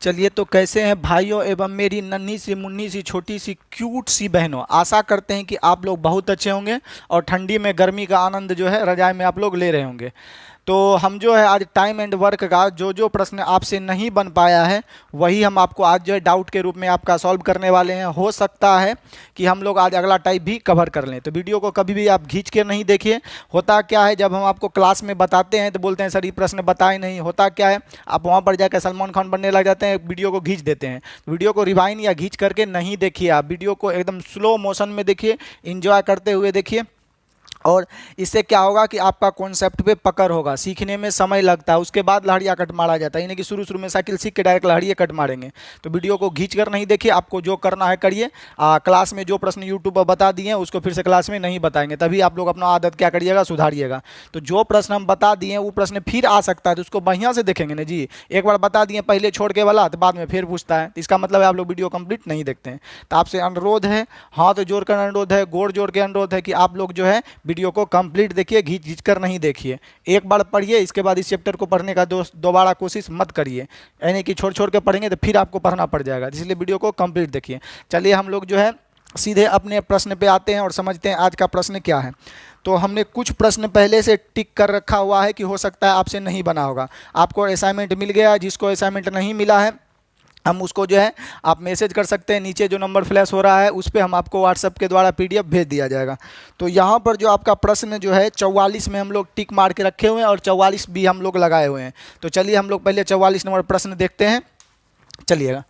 चलिए, तो कैसे हैं भाइयों एवं मेरी नन्ही सी मुन्नी सी छोटी सी क्यूट सी बहनों। आशा करते हैं कि आप लोग बहुत अच्छे होंगे और ठंडी में गर्मी का आनंद जो है रजाई में आप लोग ले रहे होंगे। तो हम जो है आज टाइम एंड वर्क का जो प्रश्न आपसे नहीं बन पाया है वही हम आपको आज जो है डाउट के रूप में आपका सॉल्व करने वाले हैं। हो सकता है कि हम लोग आज अगला टाइप भी कवर कर लें, तो वीडियो को कभी भी आप खींच के नहीं देखिए। होता क्या है, जब हम आपको क्लास में बताते हैं तो बोलते हैं सर ये प्रश्न बताए नहीं। होता क्या है, आप वहाँ पर जाकर सलमान खान बनने लग जाते हैं, वीडियो को खींच देते हैं। वीडियो को रिवाइंड या खींच करके नहीं देखिए, आप वीडियो को एकदम स्लो मोशन में देखिए, इंजॉय करते हुए देखिए। और इससे क्या होगा कि आपका कॉन्सेप्ट पे पकड़ होगा, सीखने में समय लगता है, उसके बाद लहरिया कट मारा जाता है। यानी कि शुरू में साइकिल सीख के डायरेक्ट लहरिया कट मारेंगे। तो वीडियो को खींच कर नहीं देखिए, आपको जो करना है करिए। क्लास में जो प्रश्न यूट्यूब पर बता दिए हैं उसको फिर से क्लास में नहीं बताएंगे, तभी आप लोग अपना आदत क्या करिएगा, सुधारिएगा। तो जो प्रश्न हम बता दिए वो प्रश्न फिर आ सकता है, तो उसको बढ़िया से देखेंगे ना जी। एक बार बता दिए पहले छोड़ के वाला, तो बाद में फिर पूछता है, तो इसका मतलब है आप लोग वीडियो कंप्लीट नहीं देखते हैं। तो आपसे अनुरोध है, हाथ जोड़ कर अनुरोध है, गोड़ जोड़ के अनुरोध है कि आप लोग जो है वीडियो को कंप्लीट देखिए, घींच कर नहीं देखिए। एक बार पढ़िए, इसके बाद इस चैप्टर को पढ़ने का दोबारा कोशिश मत करिए, यानी कि छोड़ के पढ़ेंगे तो फिर आपको पढ़ना पड़ जाएगा। इसलिए वीडियो को कंप्लीट देखिए। चलिए हम लोग जो है सीधे अपने प्रश्न पे आते हैं और समझते हैं आज का प्रश्न क्या है। तो हमने कुछ प्रश्न पहले से टिक कर रखा हुआ है कि हो सकता है आपसे नहीं बना होगा। आपको असाइनमेंट मिल गया, जिसको असाइनमेंट नहीं मिला है हम उसको जो है आप मैसेज कर सकते हैं, नीचे जो नंबर फ्लैश हो रहा है उस पर हम आपको व्हाट्सएप के द्वारा पीडीएफ भेज दिया जाएगा। तो यहाँ पर जो आपका प्रश्न जो है 44 में हम लोग टिक मार के रखे हुए हैं और 44 भी हम लोग लगाए हुए हैं। तो चलिए हम लोग पहले 44 नंबर प्रश्न देखते हैं। चलिएगा,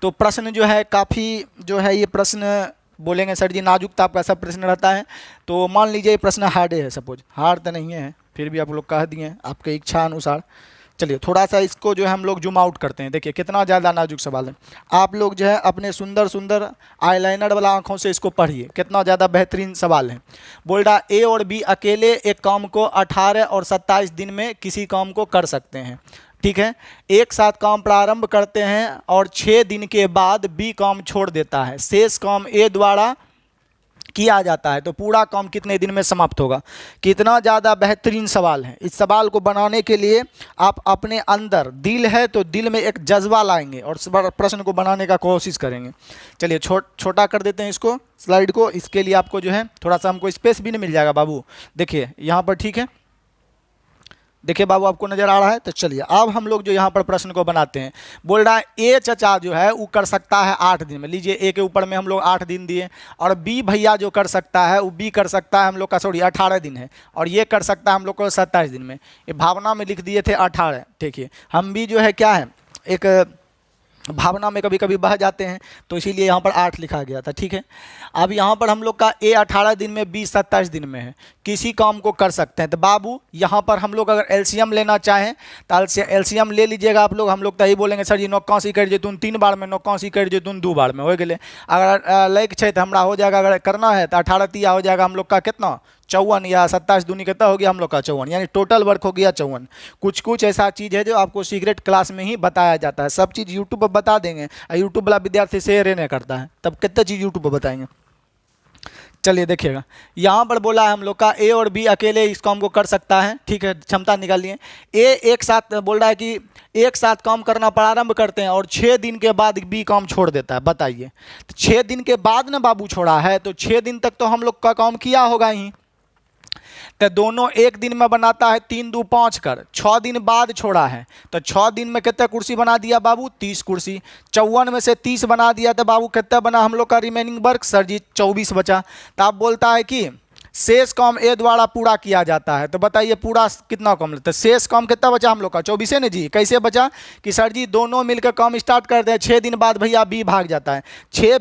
तो प्रश्न जो है काफ़ी जो है, ये प्रश्न बोलेंगे सर जी नाजुकता आपका सब प्रश्न रहता है। तो मान लीजिए ये प्रश्न हार्ड है, सपोज हार्ड तो नहीं है, फिर भी आप लोग कह दिए आपके इच्छा अनुसार। चलिए थोड़ा सा इसको जो है हम लोग जूम आउट करते हैं, देखिए कितना ज़्यादा नाजुक सवाल है। आप लोग जो है अपने सुंदर सुंदर आईलाइनर वाला आंखों से इसको पढ़िए, कितना ज़्यादा बेहतरीन सवाल है। बोल रहा ए और बी अकेले एक काम को 18 और 27 दिन में किसी काम को कर सकते हैं। ठीक है, एक साथ काम प्रारंभ करते हैं और 6 दिन के बाद बी काम छोड़ देता है, शेष काम ए द्वारा किया जाता है, तो पूरा काम कितने दिन में समाप्त होगा। कितना ज़्यादा बेहतरीन सवाल है। इस सवाल को बनाने के लिए आप अपने अंदर दिल है तो दिल में एक जज्बा लाएंगे और प्रश्न को बनाने का कोशिश करेंगे। चलिए छोटा कर देते हैं इसको, स्लाइड को। इसके लिए आपको जो है थोड़ा सा हमको स्पेस भी नहीं मिल जाएगा बाबू। देखिए यहाँ पर, ठीक है, देखिए बाबू आपको नजर आ रहा है। तो चलिए अब हम लोग जो यहाँ पर प्रश्न को बनाते हैं। बोल रहा है ए चचा जो है वो कर सकता है 8 दिन में। लीजिए ए के ऊपर में हम लोग 8 दिन दिए, और बी भैया जो कर सकता है वो बी कर सकता है हम लोग का 18 दिन है, और ये कर सकता है हम लोग को 27 दिन में। ये भावना में लिख दिए थे 18। देखिए हम भी जो है क्या है, एक भावना में कभी कभी बह जाते हैं, तो इसीलिए यहाँ पर 8 लिखा गया था। ठीक है, अब यहाँ पर हम लोग का ए 18 दिन में, बी 27 दिन में है, किसी काम को कर सकते हैं। तो बाबू यहाँ पर हम लोग अगर एलसीएम लेना चाहें तो एलसीएम ले लीजिएगा आप लोग। हम लोग तो यही बोलेंगे सर जी 89 कर जेतून 3 बार में, 89 कर जेतून 2 बार में हो गए। अगर लैक है तो हमारा हो जाएगा, अगर करना है तो 18 तिया हो जाएगा हम लोग का कितना 54, या 27 दूनी कितना हो गया हम लोग का 54, यानी टोटल वर्क हो गया 54। कुछ ऐसा चीज़ है जो आपको सीक्रेट क्लास में ही बताया जाता है। सब चीज़ यूट्यूब पर बता देंगे, यूट्यूब वाला विद्यार्थी शेयर नहीं करता है, तब कितना चीज़ यूट्यूब पर बताएंगे। चलिए देखिएगा, यहाँ पर बोला है हम लोग का ए और बी अकेले इस काम को कर सकता है। ठीक है, क्षमता निकालिए। ए एक साथ बोल रहा है कि एक साथ काम करना प्रारंभ करते हैं और 6 दिन के बाद बी काम छोड़ देता है। बताइए, तो 6 दिन के बाद ना बाबू छोड़ा है, तो 6 दिन तक तो हम लोग का काम किया होगा ही। तो दोनों एक दिन में बनाता है, 3 दूनी 5 कर, 6 दिन बाद छोड़ा है, तो 6 दिन में कितने कुर्सी बना दिया बाबू, 30 कुर्सी। 54 में से 30 बना दिया तो बाबू कितना बना हम लोग का रिमेनिंग वर्क, सर जी 24 बचा। तो आप बोलता है कि शेष काम ए द्वारा पूरा किया जाता है। तो बताइए पूरा कितना काम लेता है, शेष काम कितना बचा हम लोग का 24 है ना जी। कैसे बचा कि सर जी दोनों मिलकर काम स्टार्ट करते हैं, 6 दिन बाद भैया बी भाग जाता है। 6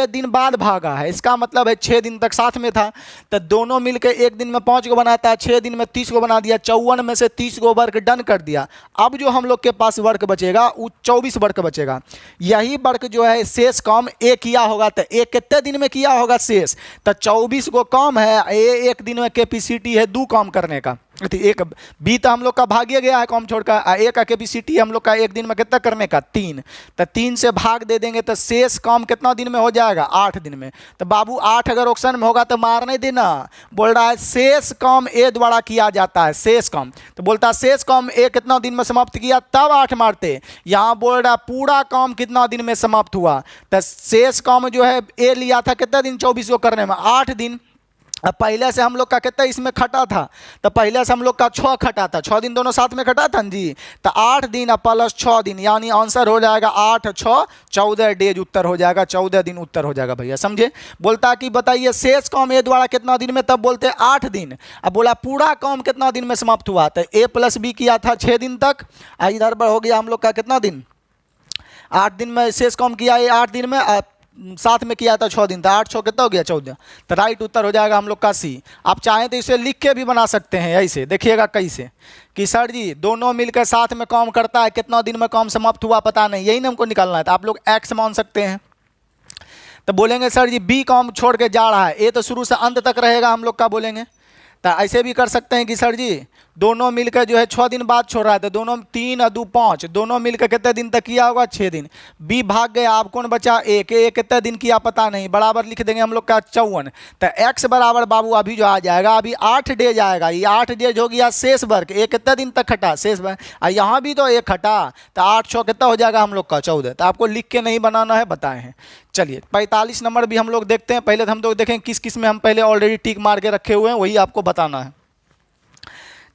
दिन बाद भागा है, इसका मतलब है 6 दिन तक साथ में था। तो दोनों मिलकर एक दिन में 5 को बनाता है, 6 दिन में 30 को बना दिया। 54 में से 30 को वर्क डन कर दिया। अब जो हम लोग के पास वर्क बचेगा वो 24 वर्क बचेगा। यही वर्क जो है शेष काम ए किया होगा, तो ए कितने दिन में किया होगा शेष, तो 24 को काम है, एक दिन में कैपेसिटी है 2 काम करने का। एक बी तो हम लोग का भागिए गया है कॉम छोड़कर, ए का कैपेसिटी हम लोग का एक दिन में कितना करने का 3, तो 3 से भाग दे देंगे तो शेष काम कितना दिन में हो जाएगा 8 दिन में। तो बाबू 8 अगर ऑप्शन में होगा तो मार नहीं देना। बोल रहा है शेष काम ए द्वारा किया जाता है, शेष काम, तो बोलता है शेष काम ए कितना दिन में समाप्त किया तब 8 मारते। यहाँ बोल रहा है पूरा काम कितना दिन में समाप्त हुआ, तो शेष काम जो है ए लिया था कितना दिन 24 को करने में 8 दिन। अब पहले से हम लोग का कितना इसमें खटा था, तो पहले से हम लोग का 6 खटा था, 6 दिन दोनों साथ में खटा था जी, तो 8 दिन प्लस 6 दिन, यानी आंसर हो जाएगा 8 6 14 डेज, उत्तर हो जाएगा 14 दिन उत्तर हो जाएगा भैया, समझे। बोलता कि बताइए शेष काम ए द्वारा कितना दिन में, तब बोलते 8 दिन। अब बोला पूरा काम कितना दिन में समाप्त हुआ, तो ए प्लस बी किया था 6 दिन तक, इधर पर हो गया हम लोग का कितना दिन 8 दिन में शेष काम किया ये 8 दिन में, साथ में किया था 6 दिन, तो 8 6 कितना हो गया 14, तो राइट उत्तर हो जाएगा हम लोग का सी। आप चाहें तो इसे लिख के भी बना सकते हैं ऐसे, देखिएगा कैसे कि सर जी दोनों मिलकर साथ में काम करता है, कितना दिन में काम समाप्त हुआ पता नहीं, यही ना हमको निकालना है, तो आप लोग एक्स मान सकते हैं। तो बोलेंगे सर जी बी काम छोड़ के जा रहा है, ए तो शुरू से अंत तक रहेगा हम लोग का, बोलेंगे तो ऐसे भी कर सकते हैं कि सर जी दोनों मिलकर जो है 6 दिन बाद छोड़ रहा है, तो दोनों 3 और 2 5, दोनों मिलकर कितने दिन तक किया होगा 6 दिन। बी भाग गया, आप कौन बचा ए कितने दिन किया पता नहीं, बराबर लिख देंगे हम लोग का 54, तो एक्स बराबर बाबू अभी जो आ जाएगा अभी 8 डेज आएगा, ये 8 डेज हो गया शेष वर्ग, ए कितने दिन तक खटा शेष वर्ग, और यहाँ भी तो एक खटा, तो 8 6 कितना हो जाएगा हम लोग का 14, तो आपको लिख के नहीं बनाना है, बताए हैं। चलिए 45 नंबर भी हम लोग देखते हैं, पहले तो हम लोग देखें किस किस में हम पहले ऑलरेडी टिक मार के रखे हुए हैं, वही आपको बताना है।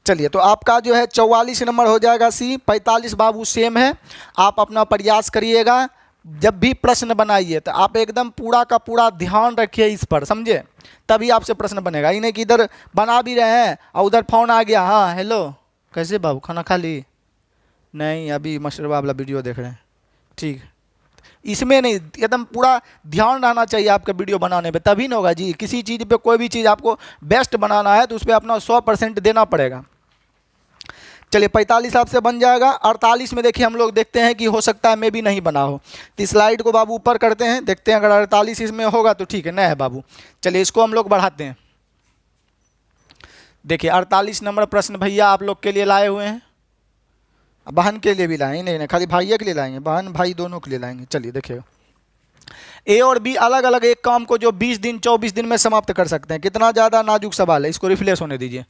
चलिए तो आपका जो है 44 नंबर हो जाएगा सी, 45 बाबू सेम है, आप अपना प्रयास करिएगा, जब भी प्रश्न बनाइए तो आप एकदम पूरा का पूरा ध्यान रखिए इस पर, समझे, तभी आपसे प्रश्न बनेगा, ये नहीं कि इधर बना भी रहे हैं और उधर फोन आ गया, हाँ हेलो कैसे बाबू खाना खा ली, नहीं अभी मशरूबा वाला वीडियो देख रहे हैं, ठीक, इसमें नहीं, एकदम पूरा ध्यान रहना चाहिए आपका वीडियो बनाने पे, तभी ना होगा जी। किसी चीज़ पे कोई भी चीज़ आपको बेस्ट बनाना है तो उस पर अपना 100% देना पड़ेगा। चलिए 45 आपसे बन जाएगा। 48 में देखिए हम लोग देखते हैं कि हो सकता है मैं भी नहीं बना हो, तो स्लाइड को बाबू ऊपर करते हैं, देखते हैं अगर 48 इसमें होगा तो ठीक है, नहीं है बाबू। चलिए इसको हम लोग बढ़ाते हैं। देखिए 48 नंबर प्रश्न भैया आप लोग के लिए लाए हुए हैं, बहन के लिए भी लाएंगे, नहीं खाली भाइया के लिए लाएंगे, बहन भाई दोनों के लिए लाएंगे। चलिए देखिएगा, ए और बी अलग अलग एक काम को जो 20 दिन 24 दिन में समाप्त कर सकते हैं, कितना ज़्यादा नाजुक सवाल है, इसको रिफ्लेश होने दीजिए।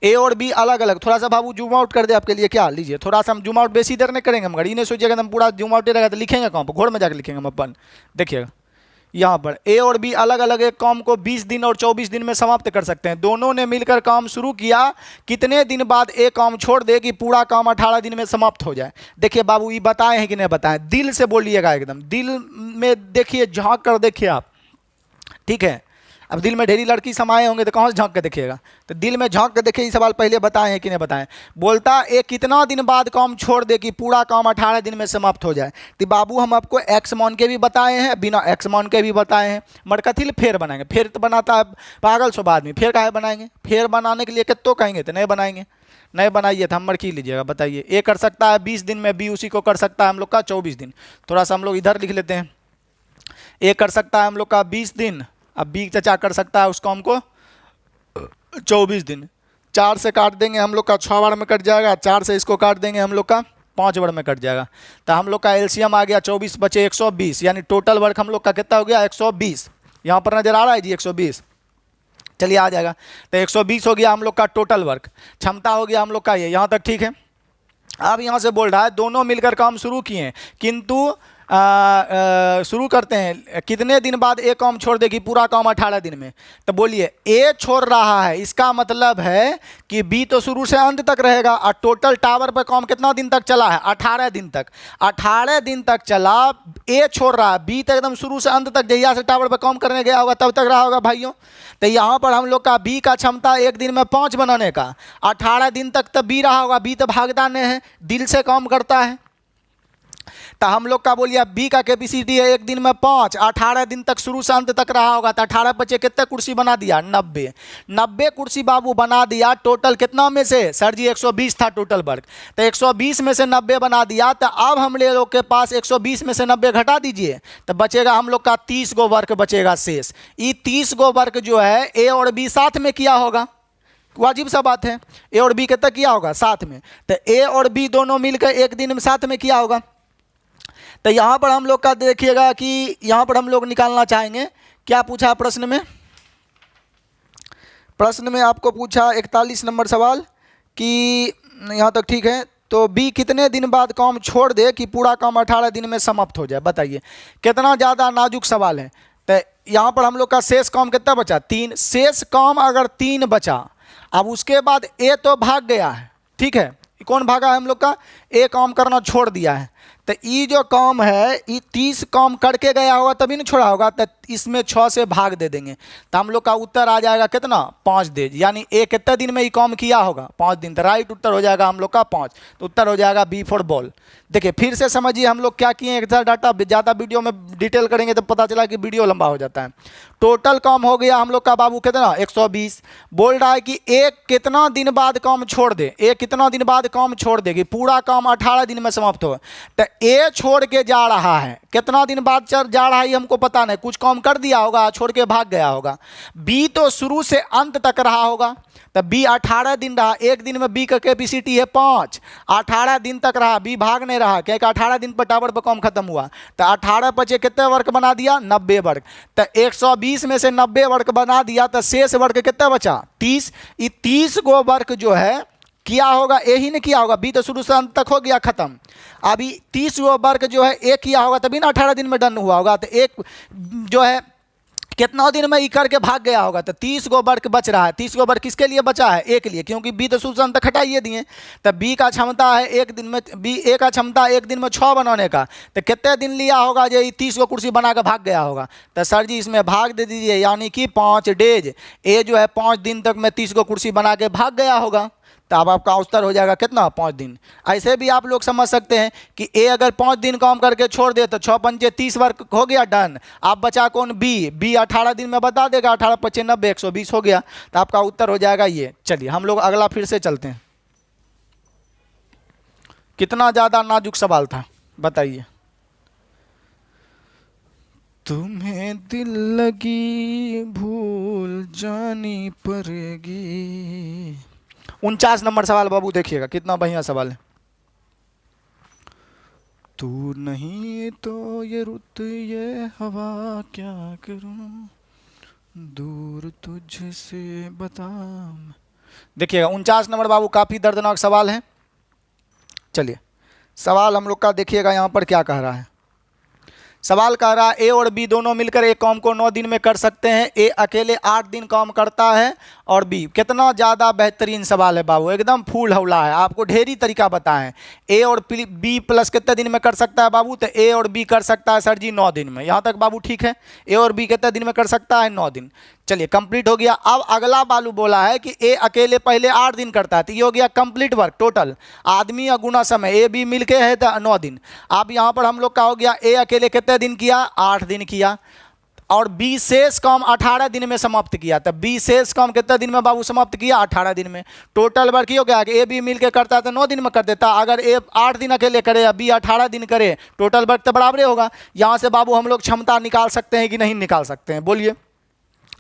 ए और बी अलग अलग, थोड़ा सा बाबू जूम आउट कर दे आपके लिए, क्या लीजिए थोड़ा सा हम जूम आउट बेसी देर नहीं करेंगे, मगर ये नहीं सोचिएगा हम पूरा जूम आउट रहेगा तो लिखेंगे कहाँ पर, घोड़ में जाकर लिखेंगे हम अपन। देखिएगा यहाँ पर ए और बी अलग अलग एक काम को 20 दिन और 24 दिन में समाप्त कर सकते हैं, दोनों ने मिलकर काम शुरू किया, कितने दिन बाद एक काम छोड़ दे कि पूरा काम 18 दिन में समाप्त हो जाए। देखिए बाबू ये बताए हैं कि नहीं बताएं, दिल से बोलिएगा, एकदम दिल में देखिए, झांक कर देखिए आप, ठीक है। अब दिल में ढेरी लड़की समाये होंगे तो कहाँ से झांक के देखिएगा, तो दिल में झांक के देखिए, ये सवाल पहले बताए हैं कि नहीं बताएं। बोलता एक कितना दिन बाद काम छोड़ दे कि पूरा काम 18 दिन में समाप्त हो जाए, तो बाबू हम आपको एक्स मान के भी बताए हैं, बिना एक्स मान के भी बताए हैं, मरकथिल फेर बनाएंगे, फेर तो बनाता है पागल सो आदमी, फेर काहे बनाएंगे, फेर बनाने के लिए कितो कहेंगे तो नहीं बनाएंगे, नहीं बनाइए तो हम मरकी लीजिएगा। बताइए ए कर सकता है 20 दिन में, बी उसी को कर सकता है हम लोग का 24 दिन, थोड़ा सा हम लोग इधर लिख लेते हैं, ए कर सकता है हम लोग का 20 दिन, अब बी चचा कर सकता है उस काम को 24 दिन, 4 से काट देंगे हम लोग का 6 बार में कट जाएगा, 4 से इसको काट देंगे हम लोग का 5 बार में कट जाएगा, तो हम लोग का एलसीएम आ गया 24 बचे 120, यानी टोटल वर्क हम लोग का कितना हो गया 120, यहाँ पर नजर आ रहा है जी 120, चलिए आ जाएगा, तो 120 हो गया हम लोग का टोटल वर्क, क्षमता हो गया हम लोग का ये, यहाँ तक ठीक है। अब यहाँ से बोल रहा है दोनों मिलकर काम शुरू किए, किंतु शुरू करते हैं कितने दिन बाद एक काम छोड़ देगी पूरा काम 18 दिन में, तो बोलिए ए छोड़ रहा है, इसका मतलब है कि बी तो शुरू से अंत तक रहेगा, और टोटल टावर पर काम कितना दिन तक चला है 18 दिन तक, 18 दिन तक चला, ए छोड़ रहा है, बी तो एकदम शुरू से अंत तक जहिया से टावर पर काम करने गया होगा तब तक रहा होगा भाइयों। तो यहाँ पर हम लोग का बी का क्षमता एक दिन में 5 बनाने का, 18 दिन तक तो बी रहा होगा, बी तो भागदान है, दिल से काम करता है, तो हम लोग का बोलिए बी का कैपेसिटी है एक दिन में 5, 18 दिन तक शुरू से अंत तक रहा होगा, तो 18 बचे कितने कुर्सी बना दिया 90 कुर्सी बाबू बना दिया, टोटल कितना में से सर जी 120 था टोटल वर्क, तो 120 में से 90 बना दिया, तो अब हम लोग के पास 120 में से 90 घटा दीजिए, तो बचेगा हम लोग का 30 गो वर्क बचेगा शेष। ये 30 गो वर्क जो है ए और बी साथ में किया होगा, वाजिब सा बात है। ए और बी कितना किया होगा साथ में, तो ए और बी दोनों मिलकर एक दिन में साथ में किया होगा। तो यहाँ पर हम लोग का देखिएगा कि यहाँ पर हम लोग निकालना चाहेंगे, क्या पूछा प्रश्न में, प्रश्न में आपको पूछा 41 नंबर सवाल कि यहाँ तक ठीक है, तो बी कितने दिन बाद काम छोड़ दे कि पूरा काम 18 दिन में समाप्त हो जाए। बताइए कितना ज़्यादा नाजुक सवाल है। तो यहाँ पर हम लोग का शेष काम कितना बचा, 3। शेष काम अगर 3 बचा, अब उसके बाद ए तो भाग गया है, ठीक है, कौन भागा है हम लोग का, ए काम करना छोड़ दिया है। तो ये जो काम है ये 30 काम करके गया होगा तभी नहीं छोड़ा होगा, तो इसमें 6 से भाग दे देंगे, तो हम लोग का उत्तर आ जाएगा कितना, 5 दिन। यानी ए कितने दिन में ये काम किया होगा, 5 दिन। तो राइट उत्तर हो जाएगा हम लोग का 5, तो उत्तर हो जाएगा बी फॉर बॉल। देखिए फिर से समझिए हम लोग क्या किए, एक डाटा ज़्यादा वीडियो में डिटेल करेंगे तो पता चला कि वीडियो लंबा हो जाता है। टोटल काम हो गया हम लोग का बाबू कितना, 120। बोल रहा है कि एक कितना दिन बाद काम छोड़ दे, एक कितना दिन बाद काम छोड़ देगी, पूरा काम 18 दिन में समाप्त हो। तो ए छोड़ के जा रहा है, कितना दिन बाद जा रहा है हमको पता नहीं, कुछ काम कर दिया होगा, छोड़ के भाग गया होगा। बी तो शुरू से अंत तक रहा होगा, तो बी 18 दिन रहा, एक दिन में बी का कैपेसिटी है 5, 18 दिन तक रहा, बी भाग नहीं रहा, क्या 18 दिन पर टावर पर काम खत्म हुआ। तो 18 बचे कितने वर्ग बना दिया, 90 वर्ग। तो 120 में से 90 वर्ग बना दिया, तो शेष वर्ग कितना बचा, 30। ये 30 गो वर्ग जो है किया होगा, ए ही ने किया होगा, बी तो शुरू से अंत तक हो गया खत्म। अभी 30 गो वर्ग जो है ए किया होगा, तभी ना 18 दिन में डन हुआ होगा। तो एक जो है कितना दिन में ई करके भाग गया होगा, तो 30 गो वर्ग बच रहा है। 30 गो वर्ग किसके लिए बचा है, ए के लिए, क्योंकि बी तो शुरू से अंत तक हटाइए दिए। तो बी का क्षमता है एक दिन में, बी ए का क्षमता एक दिन में 6 बनाने का, तो कितने दिन लिया होगा जो 30 गो कुर्सी बना कर भाग गया होगा। तो सर जी इसमें भाग दे दीजिए, यानी कि 5 डेज। ए जो है 5 दिन तक में 30 गो कुर्सी बना के भाग गया होगा, तो अब आपका उत्तर हो जाएगा कितना, 5 दिन। ऐसे भी आप लोग समझ सकते हैं कि ए अगर 5 दिन काम करके छोड़ दे तो 6 पंचे 30 वर्ग हो गया डन। आप बचा कौन, बी, बी 18 दिन में बता देगा, 18 पच्चे 90, 120 हो गया, तो आपका उत्तर हो जाएगा ये। चलिए हम लोग अगला फिर से चलते हैं। कितना ज़्यादा नाजुक सवाल था बताइए। तुम्हें दिल लगी भूल जानी पड़ेगी। 49 नंबर सवाल बाबू देखिएगा, कितना बढ़िया सवाल है। तू नहीं तो ये रुत ये हवा क्या करूं, दूर तुझसे बता। देखिएगा 49 नंबर बाबू काफी दर्दनाक सवाल है। चलिए सवाल हम लोग का देखिएगा यहाँ पर क्या कह रहा है। सवाल कह रहा है ए और बी दोनों मिलकर एक काम को 9 दिन में कर सकते हैं, ए अकेले 8 दिन काम करता है और बी। कितना ज़्यादा बेहतरीन सवाल है बाबू, एकदम फूल हौला है, आपको ढेरी तरीका बताएं। ए और बी प्लस कितने दिन में कर सकता है बाबू, तो ए और बी कर सकता है सर जी 9 दिन में। यहाँ तक बाबू ठीक है, ए और बी कितने दिन में कर सकता है, 9 दिन। चलिए कंप्लीट हो गया। अब अगला बालू बोला है कि ए अकेले पहले 8 दिन करता है, तो ये हो गया कंप्लीट वर्क टोटल, आदमी और गुना समय, ए बी मिलके है तो 9 दिन। अब यहाँ पर हम लोग का हो गया ए अकेले कितने दिन किया, 8 दिन किया, और बी शेष काम 18 दिन में समाप्त किया। तो बी शेष काम कितने दिन में बाबू समाप्त किया, 18 दिन में। टोटल वर्क हो गया कि ए बी मिलके करता है तो 9 दिन में कर देता, अगर ए 8 दिन अकेले करे या बी 18 दिन करे, टोटल वर्क तो बराबर होगा। यहाँ से बाबू हम लोग क्षमता निकाल सकते हैं कि नहीं निकाल सकते हैं, बोलिए।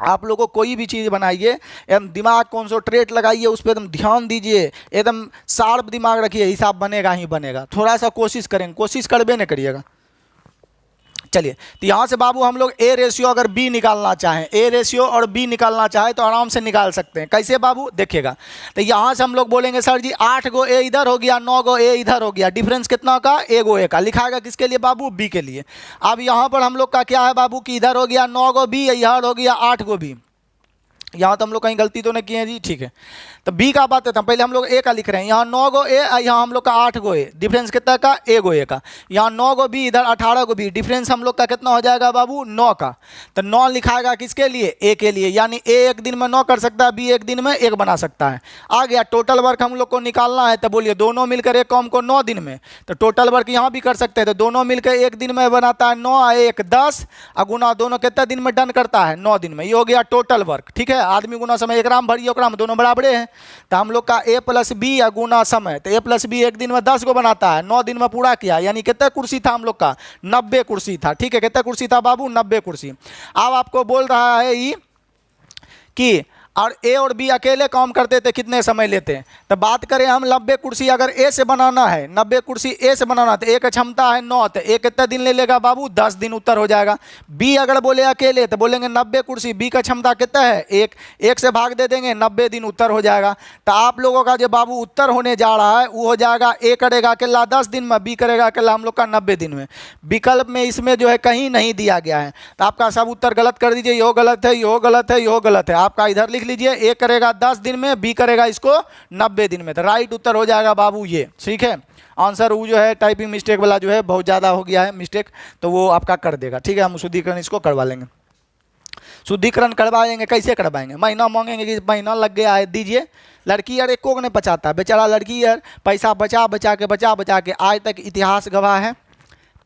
आप लोगों को कोई भी चीज़ बनाइए एकदम दिमाग कॉन्सोट्रेट लगाइए, उस पर एकदम ध्यान दीजिए, एकदम शार्प दिमाग रखिए, हिसाब बनेगा ही बनेगा। थोड़ा सा कोशिश करेंगे, कोशिश करबे नहीं करिएगा। चलिए तो यहाँ से बाबू हम लोग ए रेशियो अगर बी निकालना चाहें, ए रेशियो और बी निकालना चाहें तो आराम से निकाल सकते हैं। कैसे बाबू देखिएगा, तो यहाँ से हम लोग बोलेंगे सर जी 8 गो ए इधर हो गया, 9 गो ए इधर हो गया, डिफरेंस कितना का, ए गो ए का। लिखाएगा किसके लिए बाबू, बी के लिए। अब यहाँ पर हम लोग का क्या है बाबू कि इधर हो गया 9 गो बी, इधर हो गया 8 गो बी। यहाँ तो हम लोग कहीं गलती तो नहीं किए हैं जी, ठीक है। तो बी का बात है, पहले हम लोग ए का लिख रहे हैं, यहाँ 9 गो ए, यहाँ हम लोग का 8 गो ए, डिफरेंस कितना का, ए गो ए का। यहाँ 9 गो बी, इधर 18 गो बी, डिफरेंस हम लोग का कितना हो जाएगा बाबू, 9 का। तो 9 लिखाएगा किसके लिए, ए के लिए, यानी ए एक दिन में 9 कर सकता है, बी एक दिन में 1 बना सकता है। आ गया टोटल वर्क हम लोग को निकालना है, तो बोलिए दोनों मिलकर एक काम को 9 दिन में, तो टोटल वर्क यहाँ भी कर सकते हैं। तो दोनों मिलकर एक दिन में बनाता है 9 1 10, गुना दोनों कितने दिन में डन करता है, 9 दिन में। ये हो गया टोटल वर्क, ठीक है। आदमी गुना समय 1 राम भरिए ओकरा में दोनों बराबरे हैं। तो हम लोग का ए प्लस बी या गुना समय, तो ए प्लस बी एक दिन में 10 गो बनाता है, 9 दिन में पूरा किया, यानी कितना कुर्सी था हम लोग का, 90 कुर्सी था, ठीक है। कितना कुर्सी था बाबू, 90 कुर्सी। अब आपको बोल रहा है ये कि और ए और बी अकेले काम करते थे कितने समय लेते हैं। तो बात करें हम 90 कुर्सी अगर ए से बनाना है, 90 कुर्सी ए से बनाना है तो ए का क्षमता है 9, तो ए कितना दिन ले लेगा बाबू, 10 दिन उत्तर हो जाएगा। बी अगर बोले अकेले तो बोलेंगे 90 कुर्सी, बी का क्षमता कितना है 1, 1 से भाग दे देंगे 90 दिन उत्तर हो जाएगा। तो आप लोगों का जो बाबू उत्तर होने जा रहा है वो हो जाएगा ए करेगा अकेला 10 दिन में, बी करेगा अकेला हम लोग का 90 दिन में। विकल्प में इसमें जो है कहीं नहीं दिया गया है, तो आपका सब उत्तर गलत कर दीजिए, यो गलत है, यो गलत है, यो गलत है। आपका इधर लिख लीजिए ए करेगा 10 दिन में, बी करेगा इसको 90 दिन में, तो राइट उत्तर हो जाएगा बाबू ये। ठीक है, आंसर वो जो है टाइपिंग मिस्टेक वाला जो है बहुत ज़्यादा हो गया है मिस्टेक, तो वो आपका कर देगा। ठीक है, हम शुद्धिकरण इसको करवा लेंगे। शुद्धिकरण करवाएंगे, कैसे करवाएंगे, महीना मांगेंगे कि महीना लग गया है दीजिए। लड़की यार एक को नहीं बचाता, बेचारा लड़की यार पैसा बचा बचा के आज तक इतिहास गवाह है,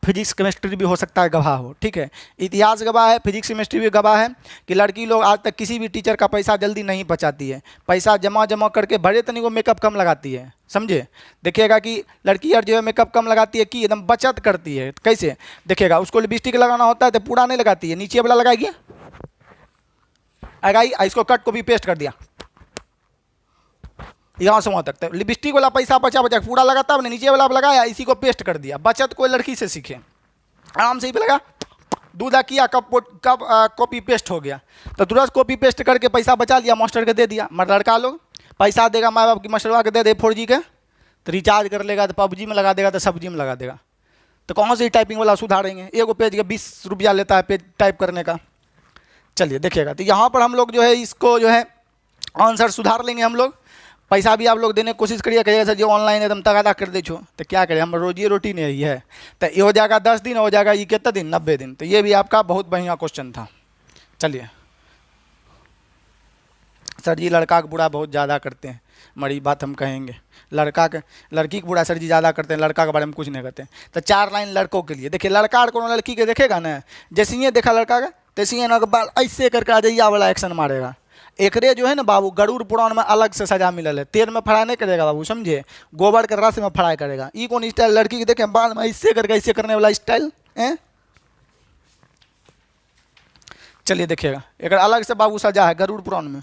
फिजिक्स केमिस्ट्री भी हो सकता है गवाह हो। ठीक है, इतिहास गवाह है, फिजिक्स केमिस्ट्री भी गवाह है कि लड़की लोग आज तक किसी भी टीचर का पैसा जल्दी नहीं बचाती है, पैसा जमा करके भरे तनी वो मेकअप कम लगाती है, समझे। देखिएगा कि लड़की यार जो है मेकअप कम लगाती है कि एकदम बचत करती है, कैसे देखिएगा, उसको लिपस्टिक लगाना होता है तो पूरा नहीं लगाती है, नीचे वाला लगाएगी, इसको कट को भी पेस्ट कर दिया यहाँ से वहाँ तक, तो लिपस्टिक वाला पैसा बचा पूरा लगाता है, नीचे वाला लगाया, इसी को पेस्ट कर दिया। बचत कोई लड़की से सीखे, आराम से ही लगा, दूधा किया, कब कॉपी पेस्ट हो गया, तो तुरंत कॉपी पेस्ट करके पैसा बचा लिया, मास्टर के दे दिया। मगर लड़का लोग पैसा देगा माँ बाप की, मास्टरवा के दे दे 4G के, तो रिचार्ज कर लेगा, तो PUBG में लगा देगा, तो सब्जी में लगा देगा। तो कहाँ से टाइपिंग वाला सुधारेंगे, एगो पेज के 20 रुपया लेता है पेज टाइप करने का। चलिए देखिएगा, तो यहाँ पर हम लोग जो है इसको जो है आंसर सुधार लेंगे हम लोग। पैसा भी आप लोग देने की कोशिश करिए, कहिएगा सर जो ऑनलाइन एकदम तगादा कर दे छो, तो क्या करें, हम रोजी रोटी नहीं है। तो ये हो जाएगा 10 दिन, हो जाएगा ये कितना दिन, 90 दिन। तो ये भी आपका बहुत बढ़िया क्वेश्चन था। चलिए सर जी लड़का का बुरा बहुत ज़्यादा करते हैं, मरी बात हम कहेंगे, लड़की का बुरा सर जी ज़्यादा करते हैं, लड़का के बारे में कुछ नहीं करते हैं। तो 4 लाइन लड़कों के लिए देखिए, लड़का और कोनो लड़की के देखेगा ना, जैसे ये देखा लड़का का, तैसे ही ना बाल ऐसे करके अजैया वाला एक्शन मारेगा। एकरे जो है ना बाबू गरुड़ पुराण में अलग से सजा मिलल है, तेल में फ्राई नहीं करेगा बाबू, समझे, गोबर के रस में फ्राई करेगा। ये कौन स्टाइल लड़की के देखे बाल में ऐसे करके ऐसे करने वाला स्टाइल है। चलिए देखिएगा, एक अलग से बाबू सजा है गरुड़ पुराण में।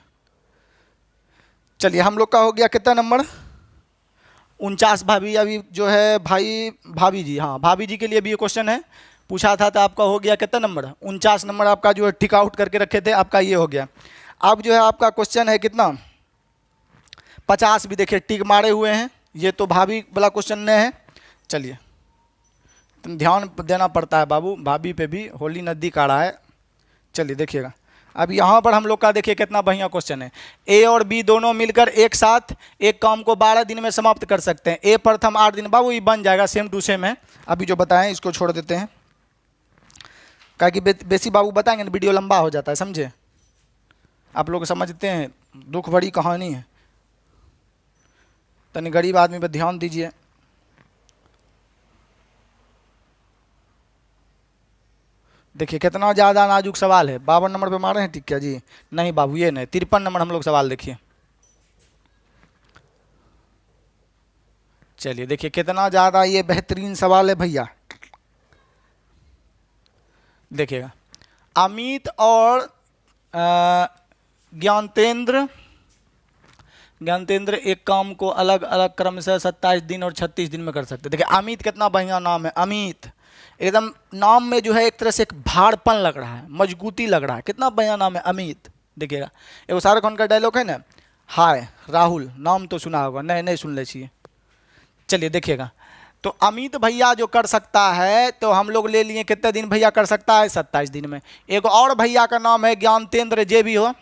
चलिए हम लोग का हो गया कितना नंबर, 49। भाभी अभी जो है भाभी जी, हाँ भाभी जी के लिए भी ये क्वेश्चन है, पूछा था तो आपका हो गया कितना नंबर, 49 नंबर आपका जो है टिक आउट करके रखे थे, आपका ये हो गया। अब जो है आपका क्वेश्चन है कितना, 50 भी देखिए टिक मारे हुए हैं, ये तो भाभी वाला क्वेश्चन नहीं है। चलिए तुम ध्यान देना पड़ता है बाबू, भाभी पे भी होली नज़दीक आ रहा है। चलिए देखिएगा, अब यहाँ पर हम लोग का देखिए कितना बढ़िया क्वेश्चन है। ए और बी दोनों मिलकर एक साथ एक काम को 12 दिन में समाप्त कर सकते हैं। ए प्रथम 8 दिन, बाबू ये बन जाएगा, सेम टू सेम है। अभी जो बताएं इसको छोड़ देते हैं, क्या कि बेसी बाबू बताएंगे ना वीडियो लंबा हो जाता है, समझे, आप लोग समझते हैं, दुख भरी कहानी है, तनी गरीब आदमी पर ध्यान दीजिए। देखिए कितना ज़्यादा नाजुक सवाल है। 52 नंबर पे मारे हैं टिक क्या जी, नहीं बाबू ये नहीं, 53 नंबर हम लोग सवाल देखिए। चलिए देखिए कितना ज़्यादा ये बेहतरीन सवाल है भैया, देखिएगा। अमित और ज्ञानतेंद्र एक काम को अलग अलग क्रम से 27 दिन और 36 दिन में कर सकते। देखिए अमित कितना बढ़िया नाम है, अमित एकदम नाम में जो है एक तरह से एक भाड़पन लग रहा है, मजबूती लग रहा है, कितना बढ़िया नाम है अमित। देखिएगा एगो शाहरुख खान का डायलॉग है ना, हाय राहुल, नाम तो सुना होगा, नहीं सुन ले चाहिए। चलिए देखिएगा, तो अमित भैया जो कर सकता है, तो हम लोग ले लिए कितने दिन भैया कर सकता है, 27 दिन में। एक और भैया का नाम है ज्ञानतेंद्र, जे भी हो,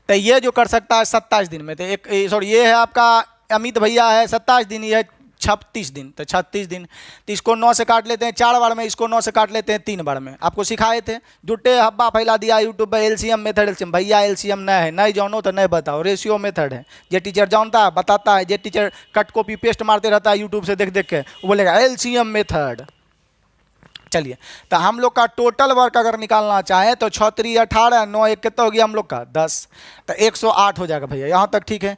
तो ये जो कर सकता है 27 दिन में। तो एक सॉरी ये है आपका अमित भैया है 27 दिन, ये है 36 दिन, तो 36 दिन। तो इसको 9 से काट लेते हैं 4 बार में, इसको 9 से काट लेते हैं 3 बार में। आपको सिखाए थे, जुटे हब्बा फैला दिया यूट्यूब पर, एलसीएम मेथड, एलसीएम भैया एलसीएम नहीं है, नहीं जानो तो नहीं बताओ, रेशियो मेथड है। जे टीचर जानता है बताता है, जे टीचर कट कॉपी पेस्ट मारते रहता है यूट्यूब से देख देख के, वो बोलेगा एलसीएम मेथड। चलिए तो हम लोग का टोटल वर्क अगर निकालना चाहें तो 6 3 18, 9 1 कितना हो गया हम लोग का 10, तो 108 हो जाएगा भैया, यहाँ तक ठीक है।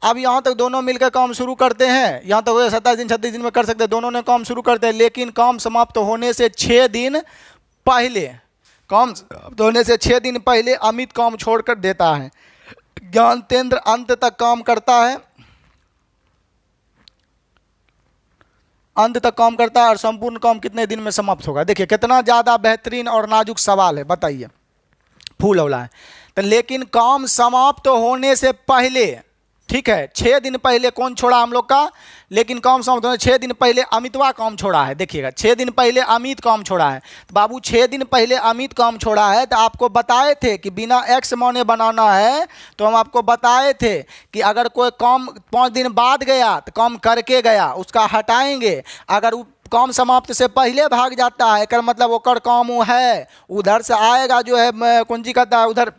अब यहाँ तक दोनों मिलकर काम शुरू करते हैं, यहाँ तक तो 27 दिन 36 दिन में कर सकते हैं, दोनों ने काम शुरू करते हैं, लेकिन काम समाप्त होने से 6 दिन पहले, काम होने से 6 दिन पहले अमित काम छोड़कर देता है। ज्ञानतेंद्र अंत तक काम करता है, अंत तक काम करता है और संपूर्ण काम कितने दिन में समाप्त होगा। देखिए कितना ज़्यादा बेहतरीन और नाजुक सवाल है, बताइए। फूल अवला है तो लेकिन काम समाप्त होने से पहले, ठीक है, 6 दिन पहले कौन छोड़ा हम लोग का, लेकिन काम समाप्त होने 6 दिन पहले अमितवा काम छोड़ा है। देखिएगा 6 दिन पहले अमित काम छोड़ा है। तो बाबू 6 दिन पहले अमित काम छोड़ा है तो आपको बताए थे कि बिना एक्स मौने बनाना है, तो हम आपको बताए थे कि अगर कोई काम 5 दिन बाद गया तो काम करके गया, उसका हटाएंगे। अगर काम समाप्त से पहले भाग जाता है कर मतलब ओकर काम वो है, उधर से आएगा जो है कौन जी कहता है, उधर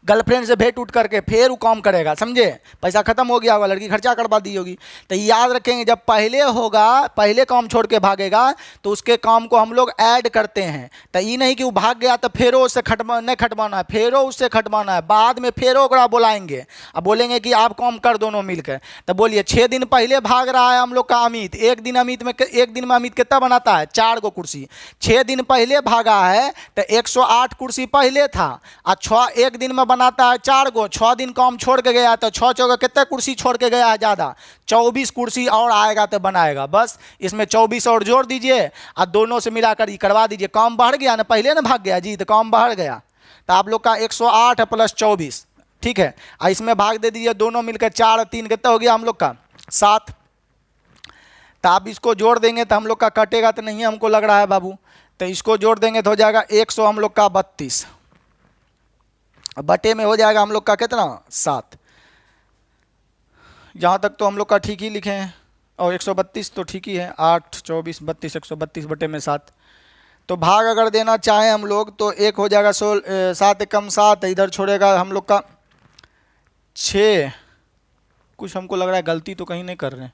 गर्लफ्रेंड से भेंट उठ करके फिर वो काम करेगा, समझे, पैसा खत्म हो गया होगा, लड़की खर्चा करवा दी होगी। तो याद रखेंगे जब पहले होगा, पहले काम छोड़ के भागेगा तो उसके काम को हम लोग ऐड करते हैं। तो ये नहीं कि वो भाग गया तो फेरो उससे नहीं खटवाना है, फेरो उससे खटवाना है, बाद में फेरो ओकरा बुलाएंगे, अब बोलेंगे कि आप काम कर दोनों मिलकर। तो बोलिए 6 दिन पहले भाग रहा है हम लोग का अमित, एक दिन में अमित कितना बनाता है, 4 गो कुर्सी। 6 दिन पहले भागा है तो 108 कुर्सी पहले था, और एक दिन में बनाता है 4 गो। 6 दिन काम छोड़ के गया तो 6 चौका कितने कुर्सी छोड़ के गया है, ज़्यादा 24 कुर्सी और आएगा तो बनाएगा। बस इसमें 24 और जोड़ दीजिए और दोनों से मिलाकर ये करवा दीजिए। काम बढ़ गया ना, पहले ना भाग गया जी, तो काम बढ़ गया। तो आप लोग का 108 प्लस 24, ठीक है, और इसमें भाग दे दीजिए दोनों मिलकर 4 और 3 कितना हो गया हम लोग का 7। तो आप इसको जोड़ देंगे तो हम लोग का कटेगा तो नहीं हमको लग रहा है बाबू, तो इसको जोड़ देंगे तो हो जाएगा 100 हम लोग का 32, बटे में हो जाएगा हम लोग का कितना 7। यहाँ तक तो हम लोग का ठीक ही लिखे हैं, और 132 तो ठीक ही है, 8 24 32 132 बटे में 7। तो भाग अगर देना चाहें हम लोग तो एक हो जाएगा 7 कम 7, इधर छोड़ेगा हम लोग का 6। कुछ हमको लग रहा है गलती तो कहीं नहीं कर रहे हैं।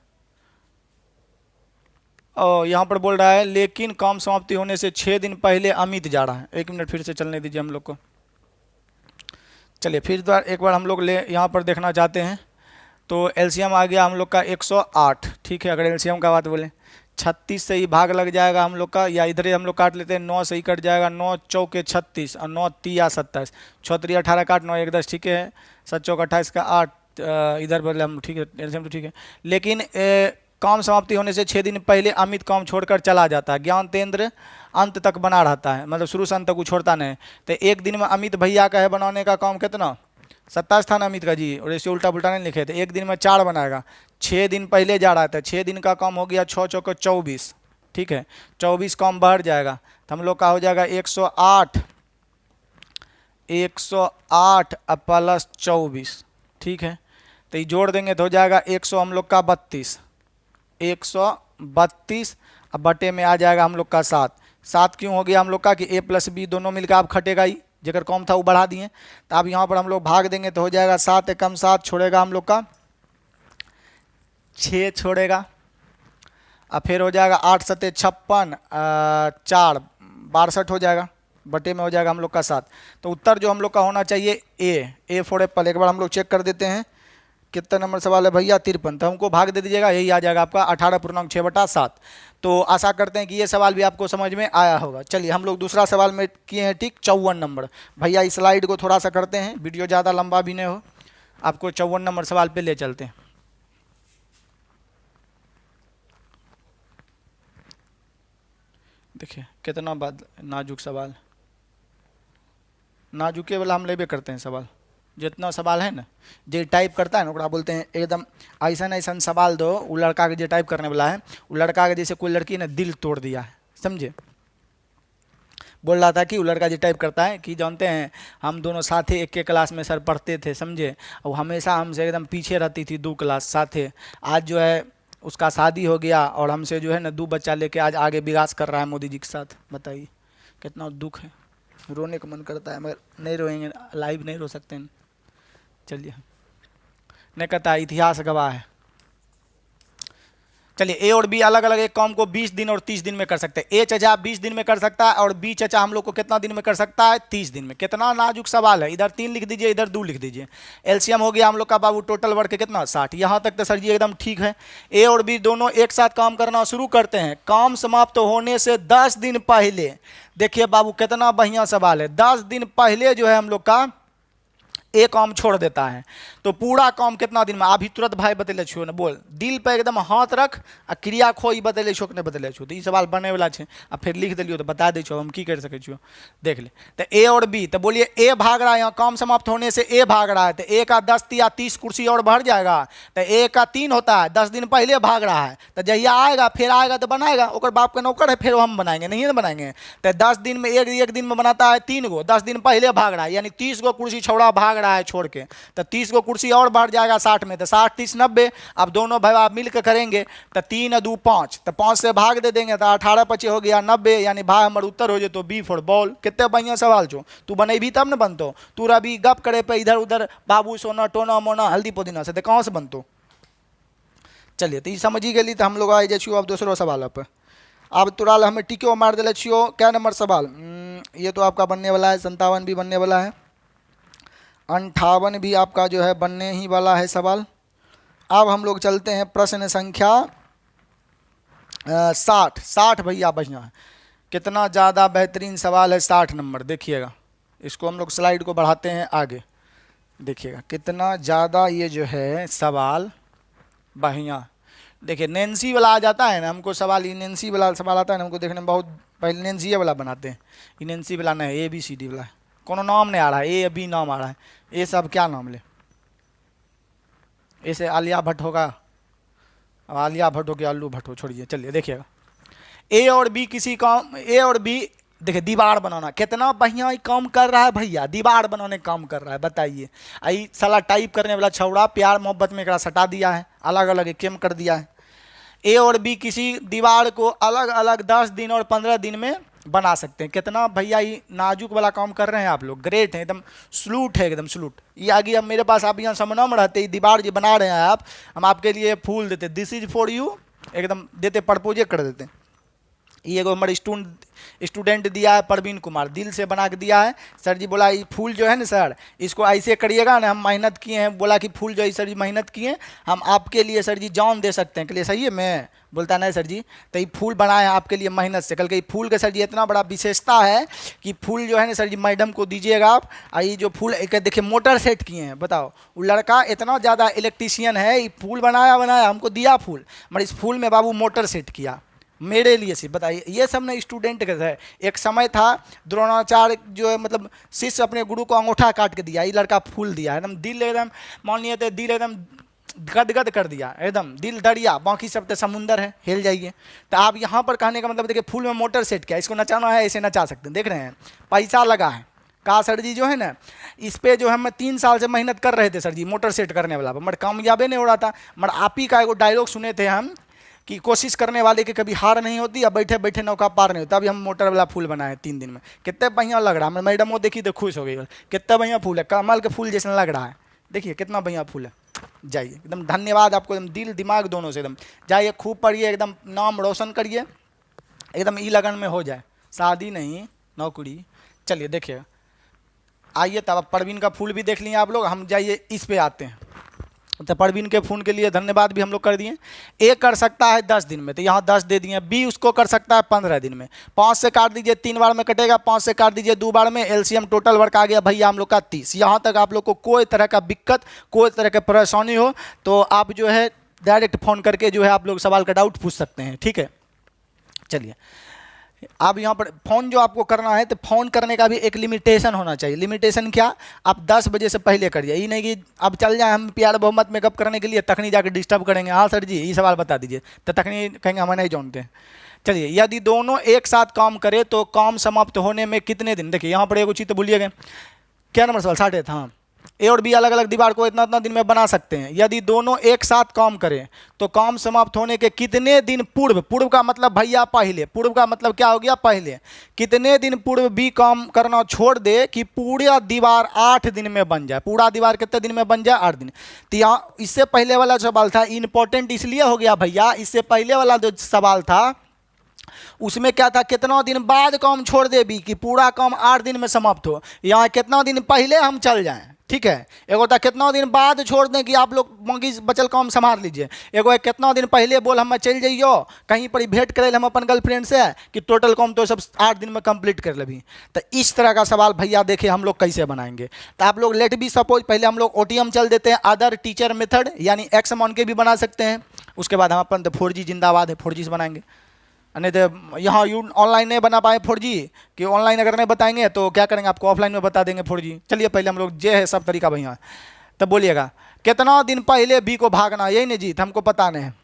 और यहाँ पर बोल रहा है लेकिन काम समाप्ति होने से 6 दिन पहले अमित जा रहा है। 1 मिनट फिर से चलने दीजिए हम लोग को। चलिए फिर एक बार हम लोग यहाँ पर देखना चाहते हैं। तो एलसीएम आ गया हम लोग का 108, ठीक है। अगर एलसीएम का बात बोलें 36 से ही भाग लग जाएगा हम लोग का, या इधर ही हम लोग काट लेते हैं, 9 से ही कट जाएगा, 9 चौके 36 और 9 तिया 27, 6 3 18 काट 9 1 10, ठीक है, 7 चौक 28 का 8, इधर बोले हम, ठीक है, एलसीएम तो ठीक है। लेकिन काम समाप्ति होने से 6 दिन पहले अमित काम छोड़कर चला जाता है, ज्ञानतेंद्र अंत तक बना रहता है, मतलब शुरू से अंत तक वो छोड़ता नहीं। तो एक दिन में अमित भैया का है बनाने का काम कितना 27 था ना अमित का जी, और ऐसे उल्टा पुल्टा नहीं लिखे थे। एक दिन में 4 बनाएगा, 6 दिन पहले जा रहा था, 6 दिन का काम हो गया 6 चौके 24, ठीक है, 24 काम बढ़ जाएगा तो हम लोग का हो जाएगा 108 प्लस 24, ठीक है। तो ये जोड़ देंगे तो हो जाएगा 100 हम लोग का 32, 132 अब बटे में आ जाएगा हम लोग का 7। 7 क्यों हो गया हम लोग का कि a प्लस बी दोनों मिलकर आप खटेगा ही, जेकर कम था वो बढ़ा दिए। तो अब यहाँ पर हम लोग भाग देंगे तो हो जाएगा 7 कम 7 छोड़ेगा हम लोग का 6 छोड़ेगा, अब फिर हो जाएगा 8 7 56 4 62 हो जाएगा, बटे में हो जाएगा हम लोग का 7। तो उत्तर जो हम लोग का होना चाहिए ए फॉर एप्पल। एक बार हम लोग चेक कर देते हैं कितना नंबर सवाल है भैया 53, तो हमको भाग दे दीजिएगा, यही आ जाएगा आपका 18.6/7। तो आशा करते हैं कि ये सवाल भी आपको समझ में आया होगा। चलिए हम लोग दूसरा सवाल में किए हैं ठीक 54 नंबर। भैया इस स्लाइड को थोड़ा सा करते हैं, वीडियो ज़्यादा लंबा भी नहीं हो, आपको 54 नंबर सवाल पे ले चलते हैं। देखिए कितना नाजुक सवाल, नाजुके वाला हम लेबे करते हैं सवाल। जितना सवाल है ना, जो टाइप करता है ना ओकरा बोलते हैं एकदम ऐसा ऐसा सवाल दो, वो लड़का के जो टाइप करने वाला है वो लड़का के जैसे कोई लड़की ने दिल तोड़ दिया है, समझे। बोल रहा था कि वो लड़का जो टाइप करता है कि जानते हैं हम दोनों साथे एक के क्लास में सर पढ़ते थे, समझे, और हमेशा हमसे एकदम पीछे रहती थी 2 क्लास साथे। आज जो है उसका शादी हो गया और हमसे जो है ना 2 बच्चा लेके आज आगे विकास कर रहा है मोदी जी के साथ। बताइए कितना दुख है, रोने का मन करता है मगर नहीं रोएंगे, लाइव नहीं रो सकते हैं। चलिए नहीं कहता इतिहास गवाह है। चलिए ए और बी अलग अलग एक काम को 20 दिन और 30 दिन में कर सकते हैं। ए चचा 20 दिन में कर सकता है और बी चचा हम लोग को कितना दिन में कर सकता है 30 दिन में। कितना नाजुक सवाल है, इधर 3 लिख दीजिए इधर 2 लिख दीजिए। एलसीएम हो गया हम लोग का बाबू टोटल वर्क कितना 60। यहाँ तक तो सर जी एकदम ठीक है। ए और बी दोनों एक साथ काम करना शुरू करते हैं, काम समाप्त होने से 10 दिन पहले। देखिए बाबू कितना बढ़िया सवाल है, 10 दिन पहले जो है हम लोग का ए काम छोड़ देता है तो पूरा काम कितना दिन में अभी तुरंत भाई बतेले छो ने बोल दिल पे एकदम हाथ रख आ क्रिया खो ई बतेले छो कि नहीं बतेले छो तो ई सवाल बने वाला है आ फिर लिख दिलियो तो बता दे छो हम की कर सके छो देख ले तो ए और बी तो बोलिए ए भाग रहा है यहाँ काम समाप्त होने से ए भाग रहा है तो ए का 10 या 30 कुर्सी और बढ़ जाएगा तो ए का 3 होता है 10 दिन पहले भाग रहा है तो जहिया आएगा फिर आएगा तो बनाएगा ओकर बाप का नौकर है फिर हम बनाएंगे नहीं ना बनाएंगे तो 10 दिन में एक दिन में बनाता है 3 गो 10 दिन पहले भाग रहा है यानी 30 गो कुर्सी छौड़ा भाग रहा है छोड़ के तो 30 गो कुर्सी और बढ़ जाएगा 60 में तो 60 30 90 अब दोनों भाई आप मिलकर करेंगे तो 3 2 5 तो 5 से भाग दे देंगे तो 18 25 हो गया 90 यानी भाई हमारे उत्तर हो जाए तो बी फॉर बॉल कितने बढ़िया सवाल छो तू बने भी तब न बनतो तू रवि गप करे पे इधर उधर बाबू सोना टोना मोना हल्दी पुदीना से कहाँ से बनतो। चलिए तो ये समझी गई तो हम लोग आए जाइए अब दूसरो सवाल पर अब तुराल हमें टिको मार दिले छियो क्या नंबर सवाल ये तो आपका बनने वाला है 57 भी बनने वाला है 58 भी आपका जो है बनने ही वाला है सवाल। अब हम लोग चलते हैं प्रश्न संख्या 60 भैया बढ़िया है कितना ज़्यादा बेहतरीन सवाल है 60 नंबर देखिएगा इसको हम लोग स्लाइड को बढ़ाते हैं आगे देखिएगा कितना ज़्यादा ये जो है सवाल बढ़िया देखिए नैन्सी वाला आ जाता है ना हमको सवाल ये नैन्सी वाला सवाल आता है ना हमको देखने में बहुत पहले नैन्सी वाला बनाते हैं ये नैन्सी वाला नहीं ABCD वाला है कोनो नाम नहीं आ रहा है A B नाम आ रहा है ये सब क्या नाम ले ऐसे आलिया भट्ट होगा अब आलिया भट्ट हो गया आलू भट्ट हो छोड़िए चलिए देखिएगा A और B किसी काम A और B देखिए दीवार बनाना कितना बढ़िया काम कर रहा है भैया दीवार बनाने काम कर रहा है बताइए आई साला टाइप करने वाला छौड़ा प्यार मोहब्बत में एक सटा दिया है अलग अलग केम कर दिया है। ए और बी किसी दीवार को अलग अलग 10 दिन और 15 दिन में बना सकते हैं कितना भैया ये नाजुक वाला काम कर रहे हैं आप लोग ग्रेट है एकदम सलूट है एकदम सलूट ये आगे अब मेरे पास आप यहाँ समन्वय में रहते दीवार जो बना रहे हैं आप हम आपके लिए फूल देते दिस इज फॉर यू एकदम देते प्रपोजे कर देते ये एगो हमारे स्टूडेंट दिया है परवीन कुमार दिल से बना के दिया है सर जी बोला ये फूल जो है ना सर इसको ऐसे करिएगा ना हम मेहनत किए हैं बोला कि फूल जो है सर जी मेहनत किए हम आपके लिए सर जी जान दे सकते हैं के लिए सही है मैं बोलता नहीं सर जी तो ये फूल बनाए हैं आपके लिए मेहनत से कल के फूल के सर जी इतना बड़ा विशेषता है कि फूल जो है ना सर जी मैडम को दीजिएगा आप ये जो फूल एक देखिए मोटर सेट किए हैं बताओ वो लड़का इतना ज़्यादा इलेक्ट्रीशियन है ये फूल बनाया हमको दिया फूल मगर इस फूल में बाबू मोटर सेट किया मेरे लिए सिर्फ बताइए ये सब ना स्टूडेंट का है। एक समय था द्रोणाचार्य जो है मतलब शिष्य अपने गुरु को अंगूठा काट के दिया ये लड़का फूल दिया एकदम दिल एकदम मानिए तो दिल एकदम गदगद कर दिया एकदम दिल दरिया बाकी सब तो समुंदर है हिल जाइए। तो आप यहाँ पर कहने का मतलब देखिए फूल में मोटर सेट किया इसको नचाना है ऐसे नचा सकते हैं देख रहे हैं पैसा लगा है कहा सर जी जो है ना इस पे जो है हम 3 साल से मेहनत कर रहे थे सर जी मोटर सेट करने वाला मगर कामयाबी नहीं हो रहा था मगर आप ही का एगो डायलॉग सुने थे हम कि कोशिश करने वाले की कभी हार नहीं होती या बैठे बैठे नौका पार नहीं होता। अभी हम मोटर वाला फूल बनाए 3 दिन में कितने बढ़िया लग रहा है मैडम वो देखी तो खुश हो गई कितना बढ़िया फूल है कमल के फूल जैसा लग रहा है देखिए कितना बढ़िया फूल है। जाइए एकदम धन्यवाद आपको एकदम दिल दिमाग दोनों से एकदम जाइए खूब पढ़िए एकदम नाम रोशन करिए एकदम ई लगन में हो जाए शादी नहीं नौकरी। चलिए देखिए आइए तब परवीन का फूल भी देख लिए आप लोग हम जाइए इस पे आते हैं तो परवीन के फोन के लिए धन्यवाद भी हम लोग कर दिए। ए कर सकता है 10 दिन में तो यहाँ 10 दे दिए बी उसको कर सकता है 15 दिन में 5 से काट दीजिए 3 बार में कटेगा 5 से काट दीजिए 2 बार में एलसीएम टोटल वर्क आ गया भैया हम लोग का 30। यहाँ तक आप लोग को कोई तरह का दिक्कत कोई तरह का परेशानी हो तो आप जो है डायरेक्ट फ़ोन करके जो है आप लोग सवाल का डाउट पूछ सकते हैं ठीक है। चलिए अब यहाँ पर फ़ोन जो आपको करना है तो फ़ोन करने का भी एक लिमिटेशन होना चाहिए। लिमिटेशन क्या आप 10 बजे से पहले करिए ये नहीं कि अब चल जाए हम प्यार बहुमत में गप करने के लिए तखनी जाकर डिस्टर्ब करेंगे हाँ सर जी ये सवाल बता दीजिए तो तखनी कहेंगे हम नहीं जानते हैं। चलिए यदि दोनों एक साथ काम करें तो काम समाप्त होने में कितने दिन देखिए यहाँ पर एक चीज़ तो भूलिएगा क्या नंबर सवाल 60 हाँ ए और बी अलग अलग दीवार को इतना इतना दिन में बना सकते हैं। यदि दोनों एक साथ काम करें तो काम समाप्त होने के कितने दिन पूर्व पूर्व का मतलब भैया पहले पूर्व का मतलब क्या हो गया पहले कितने दिन पूर्व बी काम करना छोड़ दे कि पूरा दीवार 8 दिन में बन जाए। पूरा दीवार कितने दिन में बन जाए 8 दिन। तो यहाँ इससे पहले वाला सवाल था इंपॉर्टेंट इसलिए हो गया भैया इससे पहले वाला जो सवाल था उसमें क्या था कितना दिन बाद काम छोड़ दे बी कि पूरा काम 8 दिन में समाप्त हो। यहाँ कितना दिन पहले हम चल जाएं ठीक है। एक होता है कितना दिन बाद छोड़ दें कि आप लोग मंगी बचल काम संभाल लीजिए। एगो है कितना दिन पहले बोल हम चल जाइयो कहीं पर भेंट करे हम अपन गर्लफ्रेंड से कि टोटल काम तो सब 8 दिन में कंप्लीट कर लेभी। तो इस तरह का सवाल भैया देखिए हम लोग कैसे बनाएंगे। तो आप लोग लेट बी सपोज पहले हम लोग OTM चल देते हैं, अदर टीचर मेथड यानी एक्स मान के भी बना सकते हैं। उसके बाद हम अपन तो 4G जिंदाबाद है 4G से बनाएंगे। नहीं तो यहाँ यू ऑनलाइन नहीं बना पाए 4G कि ऑनलाइन अगर नहीं बताएंगे तो क्या करेंगे, आपको ऑफलाइन में बता देंगे 4G। चलिए पहले हम लोग जे है सब तरीका भैया। तब बोलिएगा कितना दिन पहले बी को भागना, यही नहीं जी तो हमको पता नहीं है।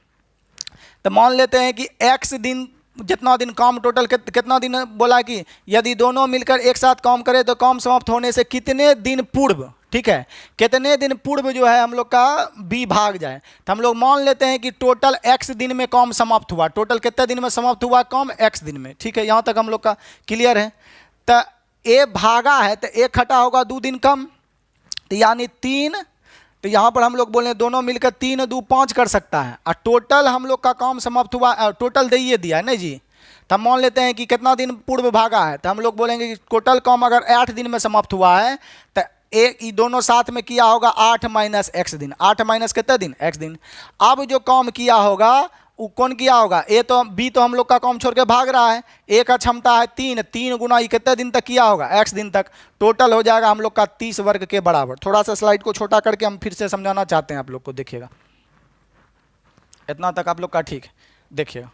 तो मान लेते हैं कि x दिन, जितना दिन काम टोटल कितना दिन बोला कि यदि दोनों मिलकर एक साथ काम करें तो काम समाप्त होने से कितने दिन पूर्व, ठीक है, कितने दिन पूर्व जो है हम लोग का बी भाग जाए। तो हम लोग मान लेते हैं कि टोटल x दिन में काम समाप्त हुआ। टोटल कितने दिन में समाप्त हुआ काम, x दिन में। ठीक है, यहाँ तक हम लोग का क्लियर है। तो ए भागा है तो एक घटा होगा 2 दिन कम, तो यानी 3। तो यहाँ पर हम लोग बोले दोनों मिलकर 3 2 5 कर सकता है। और टोटल हम लोग का काम समाप्त हुआ, टोटल दे दिया है नहीं जी। तो हम मान लेते हैं कि कितना दिन पूर्व भागा है, तो हम लोग बोलेंगे कि टोटल काम अगर 8 दिन में समाप्त हुआ है तो एक ये दोनों साथ में किया होगा 8 माइनस x दिन। 8 माइनस कितने दिन, x दिन। अब जो काम किया होगा वो कौन किया होगा, ए तो बी तो हम लोग का काम छोड़ के भाग रहा है। ए का क्षमता है 3, 3 गुना ये कितने दिन तक किया होगा, x दिन तक। टोटल हो जाएगा हम लोग का 30 वर्ग के बराबर। थोड़ा सा स्लाइड को छोटा करके हम फिर से समझाना चाहते हैं आप लोग को, देखिएगा इतना तक आप लोग का ठीक है। देखिएगा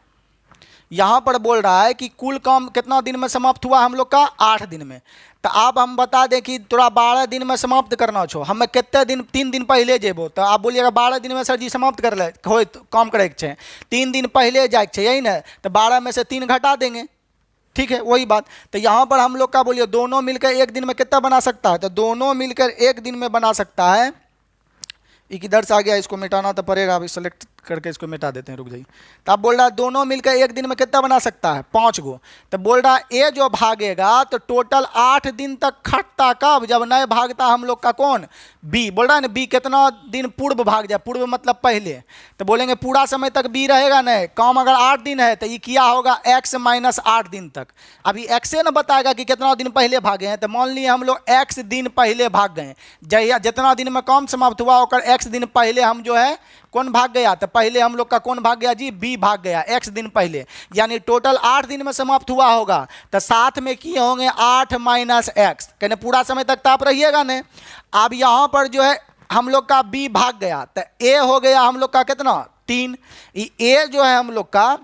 यहाँ पर बोल रहा है कि कुल काम कितना दिन में समाप्त हुआ हम लोग का, 8 दिन में। तो आप हम बता दें कि थोड़ा 12 दिन में समाप्त करना छो, हमें कितने दिन, 3 दिन पहले जेबो। तो आप बोलिएगा 12 दिन में सर जी समाप्त कर ले हो तो काम करे के 3 दिन पहले जाए के यही ना। तो 12 में से 3 घटा देंगे, ठीक है वही बात। तो यहाँ पर हम लोग का बोलिए दोनों मिलकर एक दिन में कितना बना सकता है, तो दोनों मिलकर एक दिन में बना सकता है। एक इधर से आ गया, इसको मिटाना तो पड़ेगा, अभी सेलेक्ट करके इसको मिटा देते हैं, रुक जाइए। तो आप बोल रहा है दोनों मिलकर एक दिन में कितना बना सकता है, 5 गो। तो बोल रहा है ए जो भागेगा तो टोटल 8 दिन तक खटता, कब, जब नए भागता हम लोग का कौन, बी। बोल रहा है ना बी कितना दिन पूर्व भाग जाए, पूर्व मतलब पहले। तो बोलेंगे पूरा समय तक बी रहेगा नहीं, काम अगर 8 दिन है तो ये किया होगा x माइनस 8 दिन तक। अभी x से ना बताएगा कि कितना दिन पहले भागे हैं। तो मान लिए हम लोग x दिन पहले भाग गए, जैया जितना दिन में काम समाप्त हुआ होकर x दिन पहले हम जो है कौन भाग गया, तो पहले हम लोग का कौन भाग गया जी, बी भाग गया x दिन पहले। यानी टोटल 8 दिन में समाप्त हुआ होगा। तो साथ में किए होंगे 8 माइनस x, कहने पूरा समय तक तो आप रहिएगा नहीं। अब यहाँ पर जो है हम लोग का बी भाग गया तो ए हो गया हम लोग का कितना, 3। ए जो है हम लोग का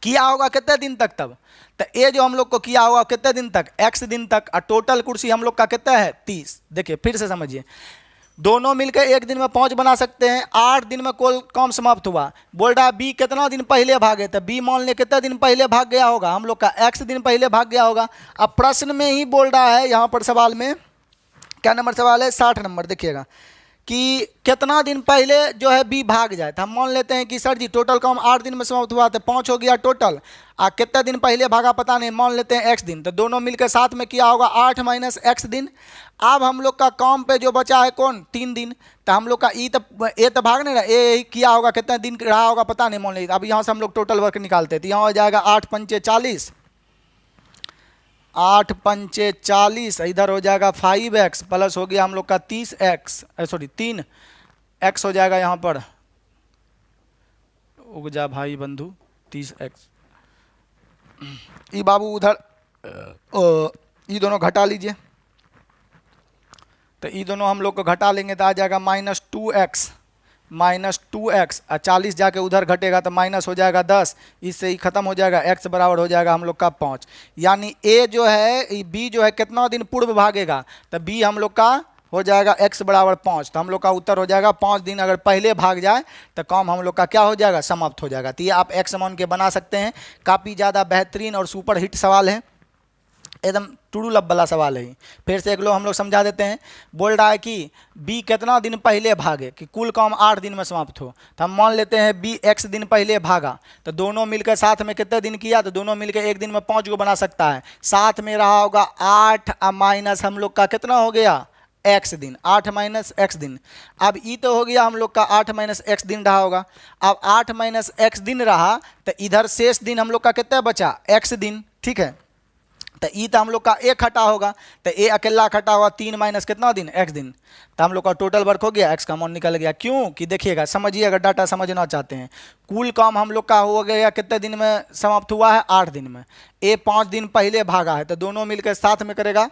किया होगा कितने दिन तक, तब तो ए जो हम लोग को किया होगा कितने दिन तक, x दिन तक। और टोटल कुर्सी हम लोग का कितना है, 30। देखिए फिर से समझिए, दोनों मिलकर एक दिन में 5 बना सकते हैं। 8 दिन में कोई काम समाप्त हुआ। बोल रहा है बी कितना दिन पहले भागे, तो बी मान ले कितने दिन पहले भाग गया होगा, हम लोग का x दिन पहले भाग गया होगा। अब प्रश्न में ही बोल रहा है, यहाँ पर सवाल में क्या नंबर सवाल है, 60 नंबर। देखिएगा कि कितना दिन पहले जो है बी भाग जाए। तो हम मान लेते हैं कि सर जी टोटल काम 8 दिन में समाप्त हुआ तो 5 हो गया टोटल। कितना दिन पहले भागा पता नहीं, मान लेते हैं x दिन। तो दोनों मिलकर साथ में किया होगा 8 माइनस x दिन। अब हम लोग का काम पे जो बचा है कौन, 3 दिन। तो हम लोग का ए तो भाग नहीं रहा, ए किया होगा कितना दिन रहा होगा पता नहीं, मान लीजिए। अब यहाँ से हम लोग टोटल वर्क निकालते हैं तो यहाँ हो जाएगा 8 पंचे 40, 8 पंचे 40, इधर हो जाएगा 5x प्लस हो गया हम लोग का 30x, सॉरी 3x हो जाएगा यहाँ पर, उग जा भाई बंधु 30x। ये बाबू उधर ये दोनों घटा लीजिए। तो ये दोनों हम लोग को घटा लेंगे तो आ जाएगा -2x, -2x। 40 जाके उधर घटेगा तो माइनस हो जाएगा 10, इससे ही खत्म हो जाएगा। x बराबर हो जाएगा हम लोग का 5। यानी a जो है, b जो है कितना दिन पूर्व भागेगा, तो b हम लोग का हो जाएगा x बराबर 5। तो हम लोग का उत्तर हो जाएगा 5 दिन अगर पहले भाग जाए तो काम हम लोग का क्या हो जाएगा, समाप्त हो जाएगा। तो ये आप x मान के बना सकते हैं। काफ़ी ज़्यादा बेहतरीन और सुपर हिट सवाल है, एकदम टूडू लब वाला सवाल है। फिर से एक लोग हम लोग समझा देते हैं। बोल रहा है कि बी कितना दिन पहले भागे, कि कुल काम 8 दिन में समाप्त हो। तो हम मान लेते हैं बी x दिन पहले भागा, तो दोनों मिलकर साथ में कितने दिन किया, तो दोनों मिलकर एक दिन में 5 गो बना सकता है। साथ में रहा होगा 8 माइनस हम लोग का कितना हो गया, x दिन, 8 माइनस x दिन। अब ई तो हो गया हम लोग का 8 माइनस x दिन रहा होगा। अब 8 माइनस x दिन रहा तो इधर शेष दिन हम लोग का कितना बचा, x दिन, ठीक है। तो ई तो हम लोग का एक खटा होगा, तो ए अकेला खटा हुआ 3 माइनस कितना दिन, x दिन, तो हम लोग का टोटल वर्क हो गया, x का अमाउंट निकल गया। क्यों कि देखिएगा, समझिए अगर डाटा समझना चाहते हैं, कुल काम हम लोग का हो गया कितने दिन में समाप्त हुआ है, 8 दिन में। ए 5 दिन पहले भागा है, तो दोनों मिलकर साथ में करेगा,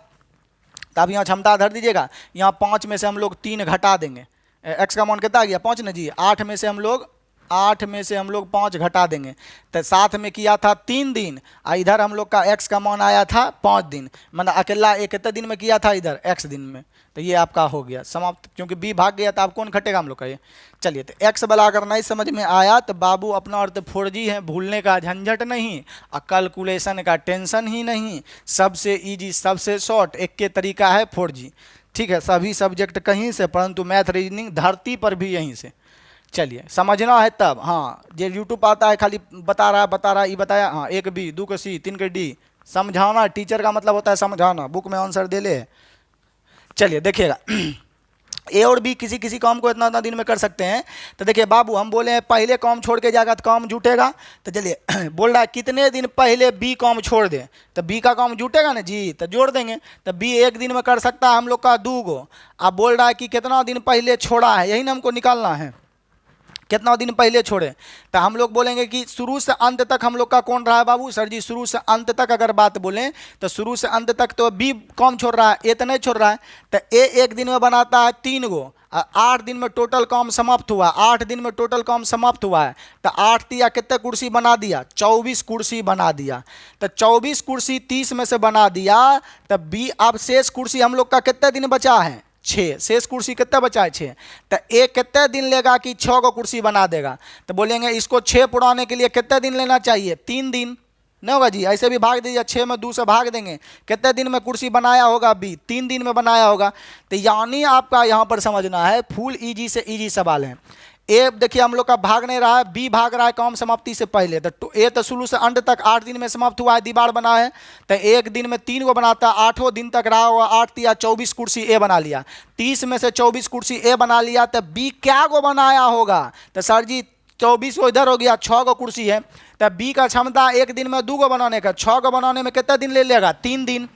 तो अब यहाँ क्षमता धर दीजिएगा, यहाँ 5 में से हम लोग 3 घटा देंगे, x का अमाउंट कितना आ गया 5 ना जी, 8 में से हम लोग 5 घटा देंगे, तो साथ में किया था 3 दिन, और इधर हम लोग का x का मान आया था 5 दिन, मतलब अकेला एक कितने दिन में किया था इधर x दिन में, तो ये आपका हो गया समाप्त। क्योंकि b भाग गया तो आप कौन घटेगा हम लोग का ये। चलिए, तो x वाला अगर नहीं समझ में आया तो बाबू अपना अर्थ 4G है, भूलने का झंझट नहीं और कैलकुलेशन का टेंशन ही नहीं, सबसे ईजी सबसे शॉर्ट एक के तरीका है 4G। ठीक है, सभी सब्जेक्ट कहीं से, परंतु मैथ रीजनिंग धरती पर भी यहीं से। चलिए, समझना है तब। हाँ, जो यूट्यूब आता है खाली बता रहा ये बताया, हाँ 1 B 2 का C 3 का D, समझाना टीचर का मतलब होता है समझाना, बुक में आंसर दे ले। चलिए देखिएगा, ए और बी किसी किसी काम को इतना इतना दिन में कर सकते हैं। तो देखिए बाबू, हम बोले हैं पहले काम छोड़ के जाएगा तो काम जुटेगा, तो चलिए बोल रहा है कितने दिन पहले बी काम छोड़ दे, तो बी का काम जुटेगा ना जी, तो जोड़ देंगे, तो बी 1 दिन में कर सकता है हम लोग का 2 गो। अब बोल रहा है कि कितना दिन पहले छोड़ा है, यही ना हमको निकालना है, कितना दिन पहले छोड़े। तो हम लोग बोलेंगे कि शुरू से अंत तक हम लोग का कौन रहा है बाबू, सर जी शुरू से अंत तक अगर बात बोलें तो शुरू से अंत तक तो बी कम छोड़ रहा है, ए तो नहीं छोड़ रहा है, तो ए 1 दिन में बनाता है 3 गो, 8 दिन में टोटल काम समाप्त हुआ, 8 दिन में टोटल काम समाप्त हुआ है, तो 8 दिया कितने कुर्सी बना दिया, 24 कुर्सी बना दिया, तो 24 कुर्सी 30 में से बना दिया, तो बी अब शेष कुर्सी हम लोग का कितने दिन बचा है, 6, शेष कुर्सी कितना बचा है 6, तो एक कितने दिन लेगा कि 6 को कुर्सी बना देगा, तो बोलेंगे इसको 6 पुराने के लिए कितने दिन लेना चाहिए, 3 दिन, नहीं होगा जी, ऐसे भी भाग दीजिए, 6 में 2 से भाग देंगे, कितने दिन में कुर्सी बनाया होगा बी, 3 दिन में बनाया होगा। तो यानी आपका यहाँ पर समझना है, फुल ईजी से ईजी सवाल है। ए देखिए हम लोग का भाग नहीं रहा है, बी भाग रहा है काम समाप्ति से पहले, तो ए तो शुरू से अंत तक 8 दिन में समाप्त हुआ है, दीवार बना है, तो 1 दिन में 3 को बनाता है, 8 दिन तक रहा हुआ, 8 या 24 कुर्सी ए बना लिया, 30 में से 24 कुर्सी ए बना लिया, तो बी क्या को बनाया होगा, तो सर जी 24 को इधर हो गया, 6 को कुर्सी है, तो बी का क्षमता 1 दिन में 2 को बनाने का, 6 को बनाने में कितना दिन ले लेगा, 3 दिन,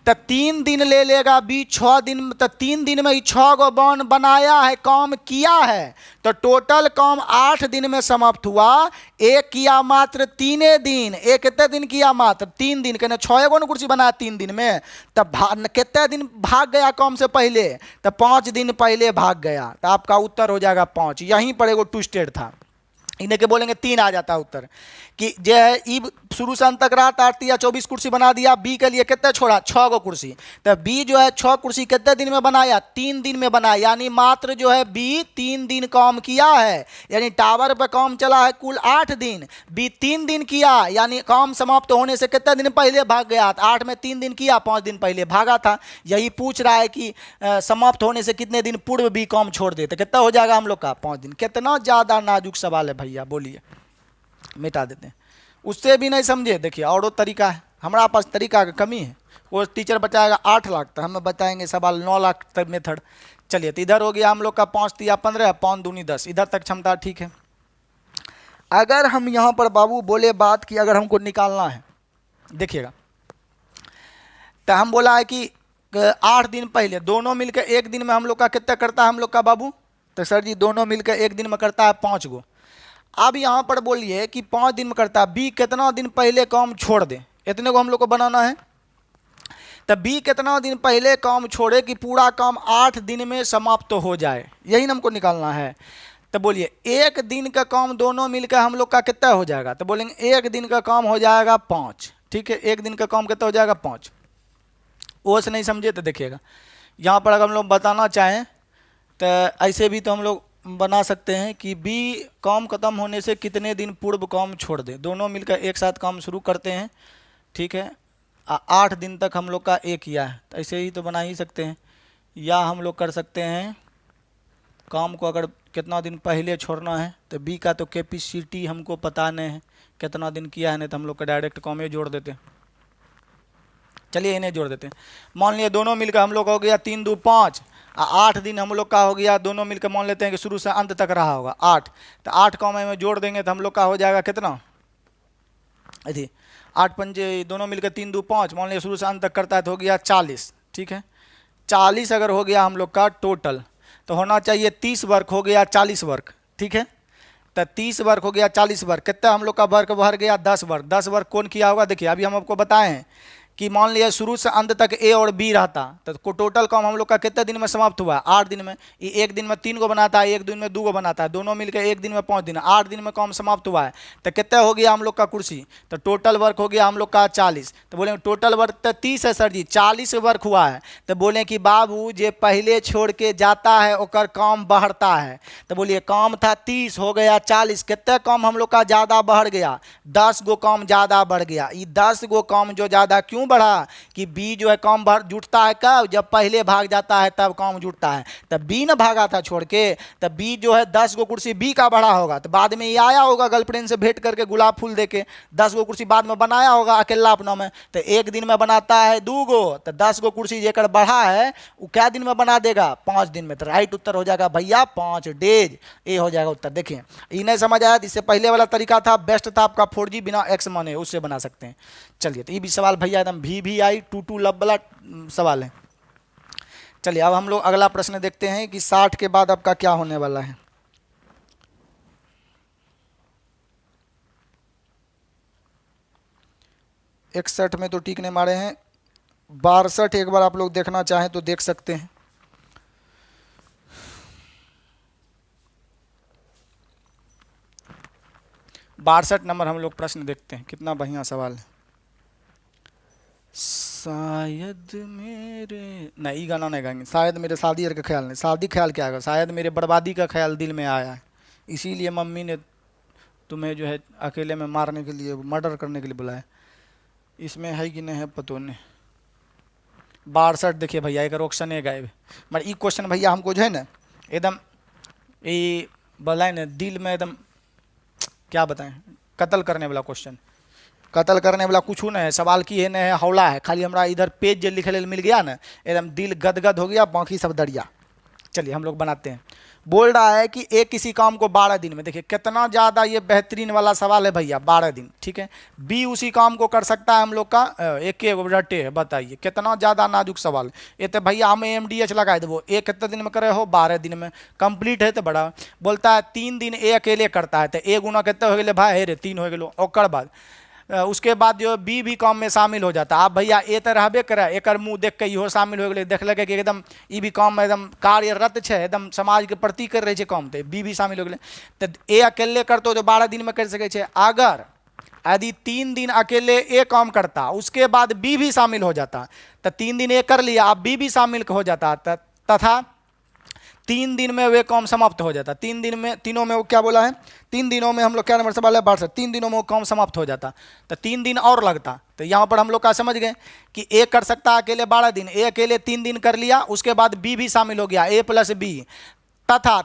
तो 3 दिन ले लेगा बी, 6 दिन, तो 3 दिन में ही 6 को बॉन बनाया है, काम किया है, तो टोटल काम 8 दिन में समाप्त हुआ, एक किया मात्र 3 दिन, एक कितने दिन किया मात्र 3 दिन, कहने 6 को ना कुर्सी बनाया 3 दिन में, तब कितने दिन भाग गया काम से पहले, तो 5 दिन पहले भाग गया, तो आपका उत्तर हो जाएगा 5। यहीं पर एगो ट्विस्टेड था, इन्हें के बोलेंगे 3 आ जाता उत्तर, कि जो है ई शुरू से अंत तक रहा, 8 या 24 कुर्सी बना दिया, बी के लिए कितने छोड़ा 6 को कुर्सी, तो बी जो है 6 कुर्सी कितने दिन में बनाया, 3 दिन में बनाया, यानी मात्र जो है बी 3 दिन काम किया है, यानी टावर पे काम चला है कुल 8 दिन, बी 3 दिन किया, यानी काम समाप्त होने से कितने दिन पहले भाग गया, 8 में 3 दिन किया, 5 दिन पहले भागा था। यही पूछ रहा है कि समाप्त होने से कितने दिन पूर्व बी काम छोड़ देते, कितना हो जाएगा हम लोग का 5 दिन। कितना ज़्यादा नाजुक सवाल है भैया, बोलिए, मिटा देते हैं। उससे भी नहीं समझे, देखिए और तरीका है, हमारा पास तरीका की कमी है, वो टीचर बताएगा 8 लाख तक, हमें बताएंगे सवाल 9 लाख तक मेथड। चलिए, तो इधर हो गया हम लोग का 5 या 15, 5 दूनी 10, इधर तक क्षमता ठीक है। अगर हम यहाँ पर बाबू बोले बात की अगर हमको निकालना है, देखिएगा, तो हम बोला है कि 8 दिन पहले दोनों मिलकर 1 दिन में हम लोग का कितना करता है हम लोग का बाबू, तो सर जी दोनों मिलकर 1 दिन में करता है 5 गो। अब यहाँ पर बोलिए कि 5 दिन में करता है, बी कितना दिन पहले काम छोड़ दे, इतने को हम लोग को बनाना है, तो बी कितना दिन पहले काम छोड़े कि पूरा काम 8 दिन में समाप्त तो हो जाए, यही हमको निकालना है। तो बोलिए 1 दिन का काम दोनों मिलकर हम लोग का कितना हो जाएगा, तो बोलेंगे 1 दिन का काम हो जाएगा 5, ठीक है, 1 दिन का काम कितना हो जाएगा 5। वो से नहीं समझे तो देखिएगा, यहाँ पर अगर हम लोग बताना चाहें तो ऐसे भी तो हम लोग बना सकते हैं कि बी काम ख़त्म होने से कितने दिन पूर्व काम छोड़ दे, दोनों मिलकर एक साथ काम शुरू करते हैं, ठीक है, 8 दिन तक हम लोग का ए किया है, तो ऐसे ही तो बना ही सकते हैं। या हम लोग कर सकते हैं काम को अगर कितना दिन पहले छोड़ना है, तो बी का तो कैपेसिटी हमको पता नहीं है कितना दिन किया है, नहीं तो हम लोग का डायरेक्ट काम में जोड़ देते हैं। चलिए इन्हें जोड़ देते हैं, मान लिया दोनों मिलकर हम लोग हो गया 3 2 5, 8 दिन हम लोग का हो गया, दोनों मिलकर मान लेते हैं कि शुरू से अंत तक रहा होगा 8, तो 8 को में जोड़ देंगे तो हम लोग का हो जाएगा कितना, अथी 8 पंजे दोनों मिलकर 3 2 5, मान लिया शुरू से अंत तक करता है तो हो गया 40। ठीक है, 40 अगर हो गया हम लोग का टोटल, तो होना चाहिए 30 वर्ग, हो गया 40 वर्ग। ठीक है, तो 30 वर्ग हो गया 40 वर्ग, कितना हम लोग का वर्ग भर गया 10 वर्ग। 10 वर्ग कौन किया होगा, देखिए अभी हम आपको बताए हैं कि मान लिया शुरू से अंत तक ए और बी रहता, तो टोटल काम हम लोग का कितने दिन में समाप्त हुआ है, 8 दिन में। ये एक दिन में 3 को बनाता है, एक दिन में 2 को बनाता है, दोनों मिलकर एक दिन में 5 दिन, 8 दिन में काम समाप्त हुआ है। तो कितना हो गया हम लोग का कुर्सी, तो टोटल वर्क हो गया हम लोग का 40। तो बोले टोटल वर्क तो 30 है सर जी, 40 वर्क हुआ है। तो बोले कि बाबू जे पहले छोड़ के जाता है ओकर काम बढ़ता है। तो बोलिए काम था 30 हो गया 40, कितना काम हम लोग का ज़्यादा बढ़ गया, 10 गो काम ज़्यादा बढ़ गया। ये 10 गो काम जो ज़्यादा क्यों बढ़ा कि बी जो है काम भर जुटता है कब, जब पहले भाग जाता है तब काम जुटता है। तब बी न भागा था छोड़ के, तब बी जो है 10 गो कुर्सी बी का बढ़ा होगा, तो बाद में ये आया होगा गर्लफ्रेंड से भेंट करके गुलाब फूल देके 10 गो कुर्सी बाद में बनाया होगा अकेला अपना में। तो एक दिन में बनाता है 2 गो, तो 10 गो कुर्सी जेकर बढ़ा है वो क्या दिन में बना देगा, 5 दिन में। तो राइट उत्तर हो जाएगा भैया 5 डेज, ये हो जाएगा उत्तर। देखिए ये नहीं समझ आया, इससे पहले वाला तरीका था बेस्ट था आपका 4G बिना एक्स माने, उससे बना सकते हैं। चलिए, तो ये भी सवाल भैया एकदम भी आई टू लब वाला सवाल है। चलिए अब हम लोग अगला प्रश्न देखते हैं कि 60 के बाद आपका क्या होने वाला है। इकसठ में तो टिक नहीं मारे हैं, 62 एक बार आप लोग देखना चाहें तो देख सकते हैं। बासठ नंबर हम लोग प्रश्न देखते हैं, कितना बढ़िया सवाल है। शायद मेरे, नहीं ये गाना नहीं गाएंगे, शायद मेरे शादी का ख्याल नहीं, शादी ख्याल क्या आएगा, शायद मेरे बर्बादी का ख्याल दिल में आया है, इसीलिए मम्मी ने तुम्हें जो है अकेले में मारने के लिए, मर्डर करने के लिए बुलाया। इसमें है कि नहीं है पतो नहीं। 62 देखिए भैया एक ऑप्शन है गायब, मगर ये क्वेश्चन भैया हमको जो है ना एकदम ये बोला ना दिल में एकदम क्या बताएं, कत्ल करने वाला क्वेश्चन, कत्ल करने वाला कुछ नहीं है। सवाल की है नहीं है, हौला है, खाली हमारा इधर पेज जो लिखे मिल गया ना एकदम दिल गदगद हो गया, बाकी सब दरिया। चलिए हम लोग बनाते हैं। बोल रहा है कि एक किसी काम को 12 दिन में, देखिए कितना ज़्यादा ये बेहतरीन वाला सवाल है भैया, 12 दिन। ठीक है, बी उसी काम को कर सकता है हम लोग का एक रटे है, बताइए कितना ज़्यादा नाजुक सवाल। ये तो भैया हम AMDH लगा देवो, एक कितने दिन में करे हो, 12 दिन में कंप्लीट है। तो बड़ा बोलता है 3 दिन ए अकेले करता है, तो ए गुना कितने हो गए भाई, रे 3 हो गए। और बाद उसके बाद जो बी भी काम में शामिल हो जाता है। आप भैया ए तो रहबे करे, एक मुँह देख के इहो शामिल हो गए, देख लगे कि एकदम ये भी काम में एकदम कार्यरत है, एकदम समाज के प्रति कर रहे काम, तो बी भी शामिल हो गए। तो ए अकेले करते तो 12 दिन में कर सके। अगर यदि 3 दिन अकेले ए काम करता, उसके बाद बी भी शामिल हो जाता, तो 3 दिन ए कर लिया, अब बी भी शामिल हो जाता, तथा 3 दिन में वे काम समाप्त हो जाता। 3 दिन में, तीनों में वो क्या बोला है, 3 दिनों में हम लोग क्या नंबर सवाल है 62, 3 दिनों में वो काम समाप्त हो जाता, तो 3 दिन और लगता। तो यहाँ पर हम लोग क्या समझ गए कि ए कर सकता अकेले 12 दिन, ए अकेले 3 दिन कर लिया, उसके बाद बी भी शामिल हो गया, ए प्लस बी, तथा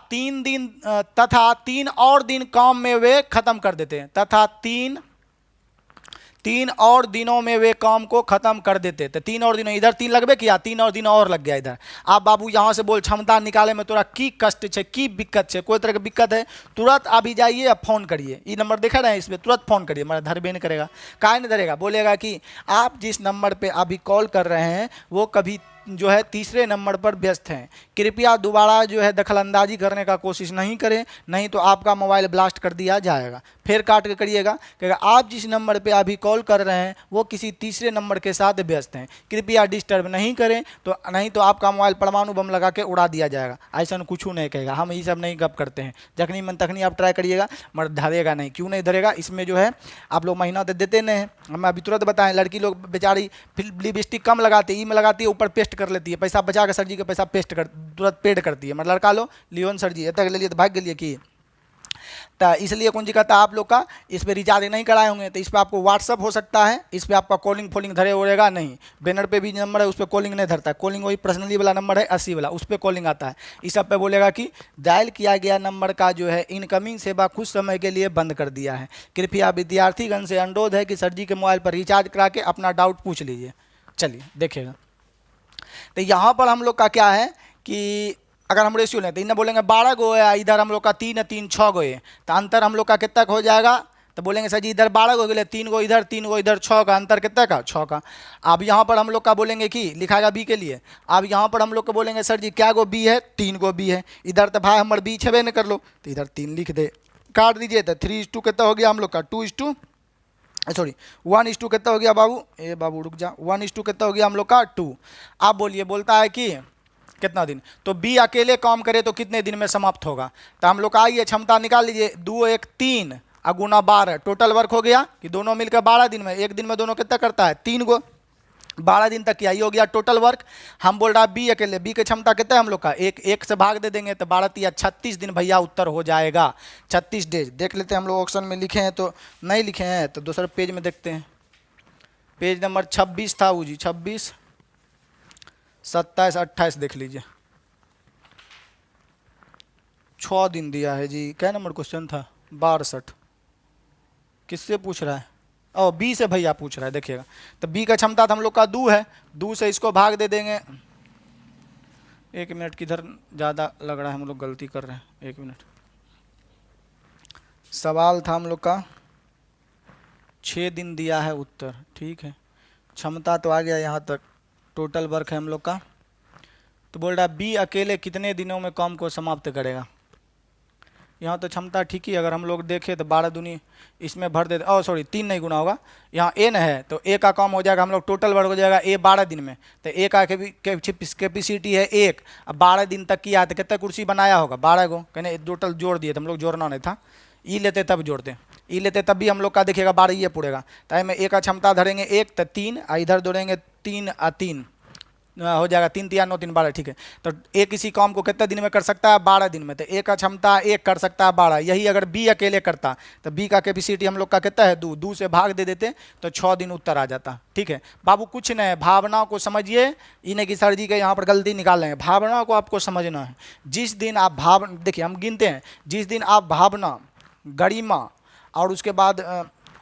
3 और दिन काम में वे खत्म कर देते हैं, तथा 3 और दिनों में वे काम को खत्म कर देते। तो 3 और दिनों, इधर 3 लगबे किया, 3 और दिन और लग गया इधर। आप बाबू यहाँ से बोल क्षमता निकाले में तोरा की कष्ट है, की दिक्कत है, कोई तरह की दिक्कत है तुरंत अभी जाइए या फोन करिए, ये नंबर देखा रहे हैं इस पर, तुरंत फोन करिए, मेरा धरबे नहीं करेगा, काहे नहीं धरेगा, बोलेगा कि आप जिस नंबर पर अभी कॉल कर रहे हैं वो कभी जो है तीसरे नंबर पर व्यस्त हैं, कृपया दोबारा जो है दखलंदाजी करने का कोशिश नहीं करें, नहीं तो आपका मोबाइल ब्लास्ट कर दिया जाएगा। फिर काट के करिएगा कि आप जिस नंबर पे अभी कॉल कर रहे हैं वो किसी तीसरे नंबर के साथ व्यस्त हैं, कृपया डिस्टर्ब नहीं करें, तो नहीं तो आपका मोबाइल परमाणु बम लगा के उड़ा दिया जाएगा। ऐसा कुछ नहीं कहेगा, हम ये सब नहीं गप करते हैं, जखनी मन तखनी आप ट्राई करिएगा, मगर धरेगा नहीं। क्यों नहीं धरेगा, इसमें जो है आप लोग महीना तो देते नहीं हैं। हम अभी तुरंत बताएं, लड़की लोग बेचारी लिपस्टिक कम लगाती है, ई में लगाती है, ऊपर पेस्ट कर लेती है, पैसा बचा के सर जी का पैसा पेस्ट कर तुरंत पेड करती है। मतलब लड़का लो लियोन सर जी तक ले लिए तो भाग गए कि, तो इसलिए कौन जी कहता है आप लोग का इस पर रिचार्ज नहीं कराए होंगे, तो इस पर आपको व्हाट्सअप हो सकता है, इस पर आपका कॉलिंग फोलिंग धरे उड़ेगा नहीं। बैनर पे भी नंबर है उस पर कॉलिंग नहीं धरता है, कॉलिंग वही पर्सनली वाला नंबर है 80 वाला, उस पर कॉलिंग आता है। इस सब पे बोलेगा कि डायल किया गया नंबर का जो है इनकमिंग सेवा कुछ समय के लिए बंद कर दिया है, कृपया विद्यार्थीगण से अनुरोध है कि सर जी के मोबाइल पर रिचार्ज करा के अपना डाउट पूछ लीजिए। चलिए देखिएगा, तो यहाँ पर हम लोग का क्या है कि अगर हम रेशियो लें तो इन्हें बोलेंगे 12 गो है, इधर हम लोग का 3 है, 3 6 गो है, तो अंतर हम लोग का कितना हो जाएगा, तो बोलेंगे सर जी इधर 12 को गए, 3 को इधर 3 को इधर, 6 का अंतर कितना का 6 का। अब यहाँ पर हम लोग का बोलेंगे कि लिखाएगा बी के लिए। अब यहाँ पर हम लोग को बोलेंगे सर जी क्या गो बी है, 3 को बी है, इधर तो भाई हमारे बी छबे न कर लो, तो इधर 3 लिख दे, काट दीजिए। तो 3:2 कितना हो गया हम लोग का 2:, सॉरी 1:2 कितना हो गया बाबू, ए बाबू रुक जा, 1:2 कितना हो गया हम लोग का 2। आप बोलिए, बोलता है कि कितना दिन, तो बी अकेले काम करे तो कितने दिन में समाप्त होगा। तो हम लोग का आइए क्षमता निकाल लीजिए, 2 1 3 गुना 12, टोटल वर्क हो गया कि दोनों मिलकर 12 दिन में, एक दिन में दोनों कितना करता है 3 गो, 12 दिन तक किया, ये हो गया टोटल वर्क। हम बोल रहा है बी अकेले, बी की क्षमता कितना है हम लोग का, एक से भाग दे देंगे तो 12 × 36 दिन भैया उत्तर हो जाएगा, 36 डेज। देख लेते हैं हम लोग ऑप्शन में लिखे हैं तो नहीं लिखे हैं, तो दूसरे पेज में देखते हैं, पेज नंबर 26 था वो जी, 26 27 28 देख लीजिए, 6 दिन दिया है जी। क्या नंबर क्वेश्चन था, 62। किससे पूछ रहा है, ओ बी से भैया पूछ रहा है, देखिएगा। तो बी का क्षमता तो हम लोग का 2 है, 2 से इसको भाग दे देंगे, 1 मिनट किधर ज़्यादा लग रहा है, हम लोग गलती कर रहे हैं, 1 मिनट। सवाल था हम लोग का 6 दिन दिया है उत्तर, ठीक है, क्षमता तो आ गया यहाँ तक, टोटल वर्क है हम लोग का। तो बोल रहा है बी अकेले कितने दिनों में काम को समाप्त करेगा। यहाँ तो क्षमता ठीक ही, अगर हम लोग देखें तो 12 दूनी इसमें भर देते, ओ सॉरी 3 नहीं गुना होगा, यहाँ एन है तो ए का काम हो जाएगा हम लोग, टोटल वर्क हो जाएगा ए 12 दिन में, तो ए का कैपेसिटी है 1, अब 12 दिन तक किया तो कितना कुर्सी बनाया होगा 12 गो, कहने टोटल जोड़ दिए, तो हम लोग जोड़ना नहीं था, ई लेते तब जोड़ते, ई लेते तब भी हम लोग का देखिएगा 12 ये पूरेगा, तो में ए का क्षमता धरेंगे 1 तो 3, इधर जोड़ेंगे 3 3 हो जाएगा, 3 3 9 3 12, ठीक है। तो ए किसी काम को कितने दिन में कर सकता है 12 दिन में, तो ए का क्षमता 1 कर सकता है 12, यही अगर बी अकेले करता तो बी का कैपेसिटी हम लोग का कितना है 2, 2 से भाग दे देते तो 6 दिन उत्तर आ जाता, ठीक है। बाबू कुछ नहीं, भावनाओं को समझिए, इन्हें कि सर जी के यहाँ पर गलती निकाल रहे हैं, भावनाओं को आपको समझना है। जिस दिन आप देखिए हम गिनते हैं, जिस दिन आप भावना, गरिमा और उसके बाद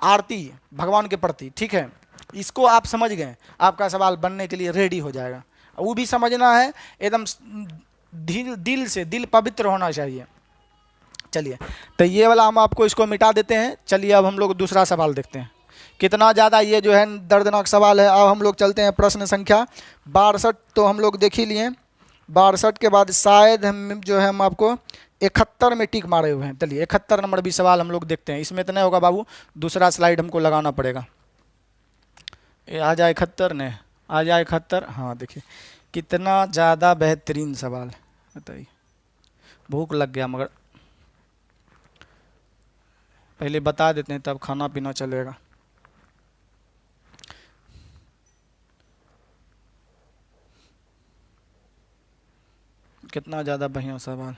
आरती भगवान के प्रति, ठीक है, इसको आप समझ गए, आपका सवाल बनने के लिए रेडी हो जाएगा। वो भी समझना है एकदम दिल से, दिल पवित्र होना चाहिए। चलिए तो ये वाला हम आपको इसको मिटा देते हैं। चलिए अब हम लोग दूसरा सवाल देखते हैं, कितना ज़्यादा ये जो है दर्दनाक सवाल है। अब हम लोग चलते हैं प्रश्न संख्या 62, तो हम लोग देख ही लिए, 62 के बाद शायद हम जो है हम आपको 71 में टिक मारे हुए हैं। चलिए 71 नंबर भी सवाल हम लोग देखते हैं, इसमें तो नहीं होगा बाबू, दूसरा स्लाइड हमको लगाना पड़ेगा। आ जाए 71 ने, आ जाए 71, हाँ देखिए कितना ज़्यादा बेहतरीन सवाल है, बताइए। भूख लग गया मगर पहले बता देते हैं तब खाना पीना चलेगा। कितना ज़्यादा बढ़िया सवाल,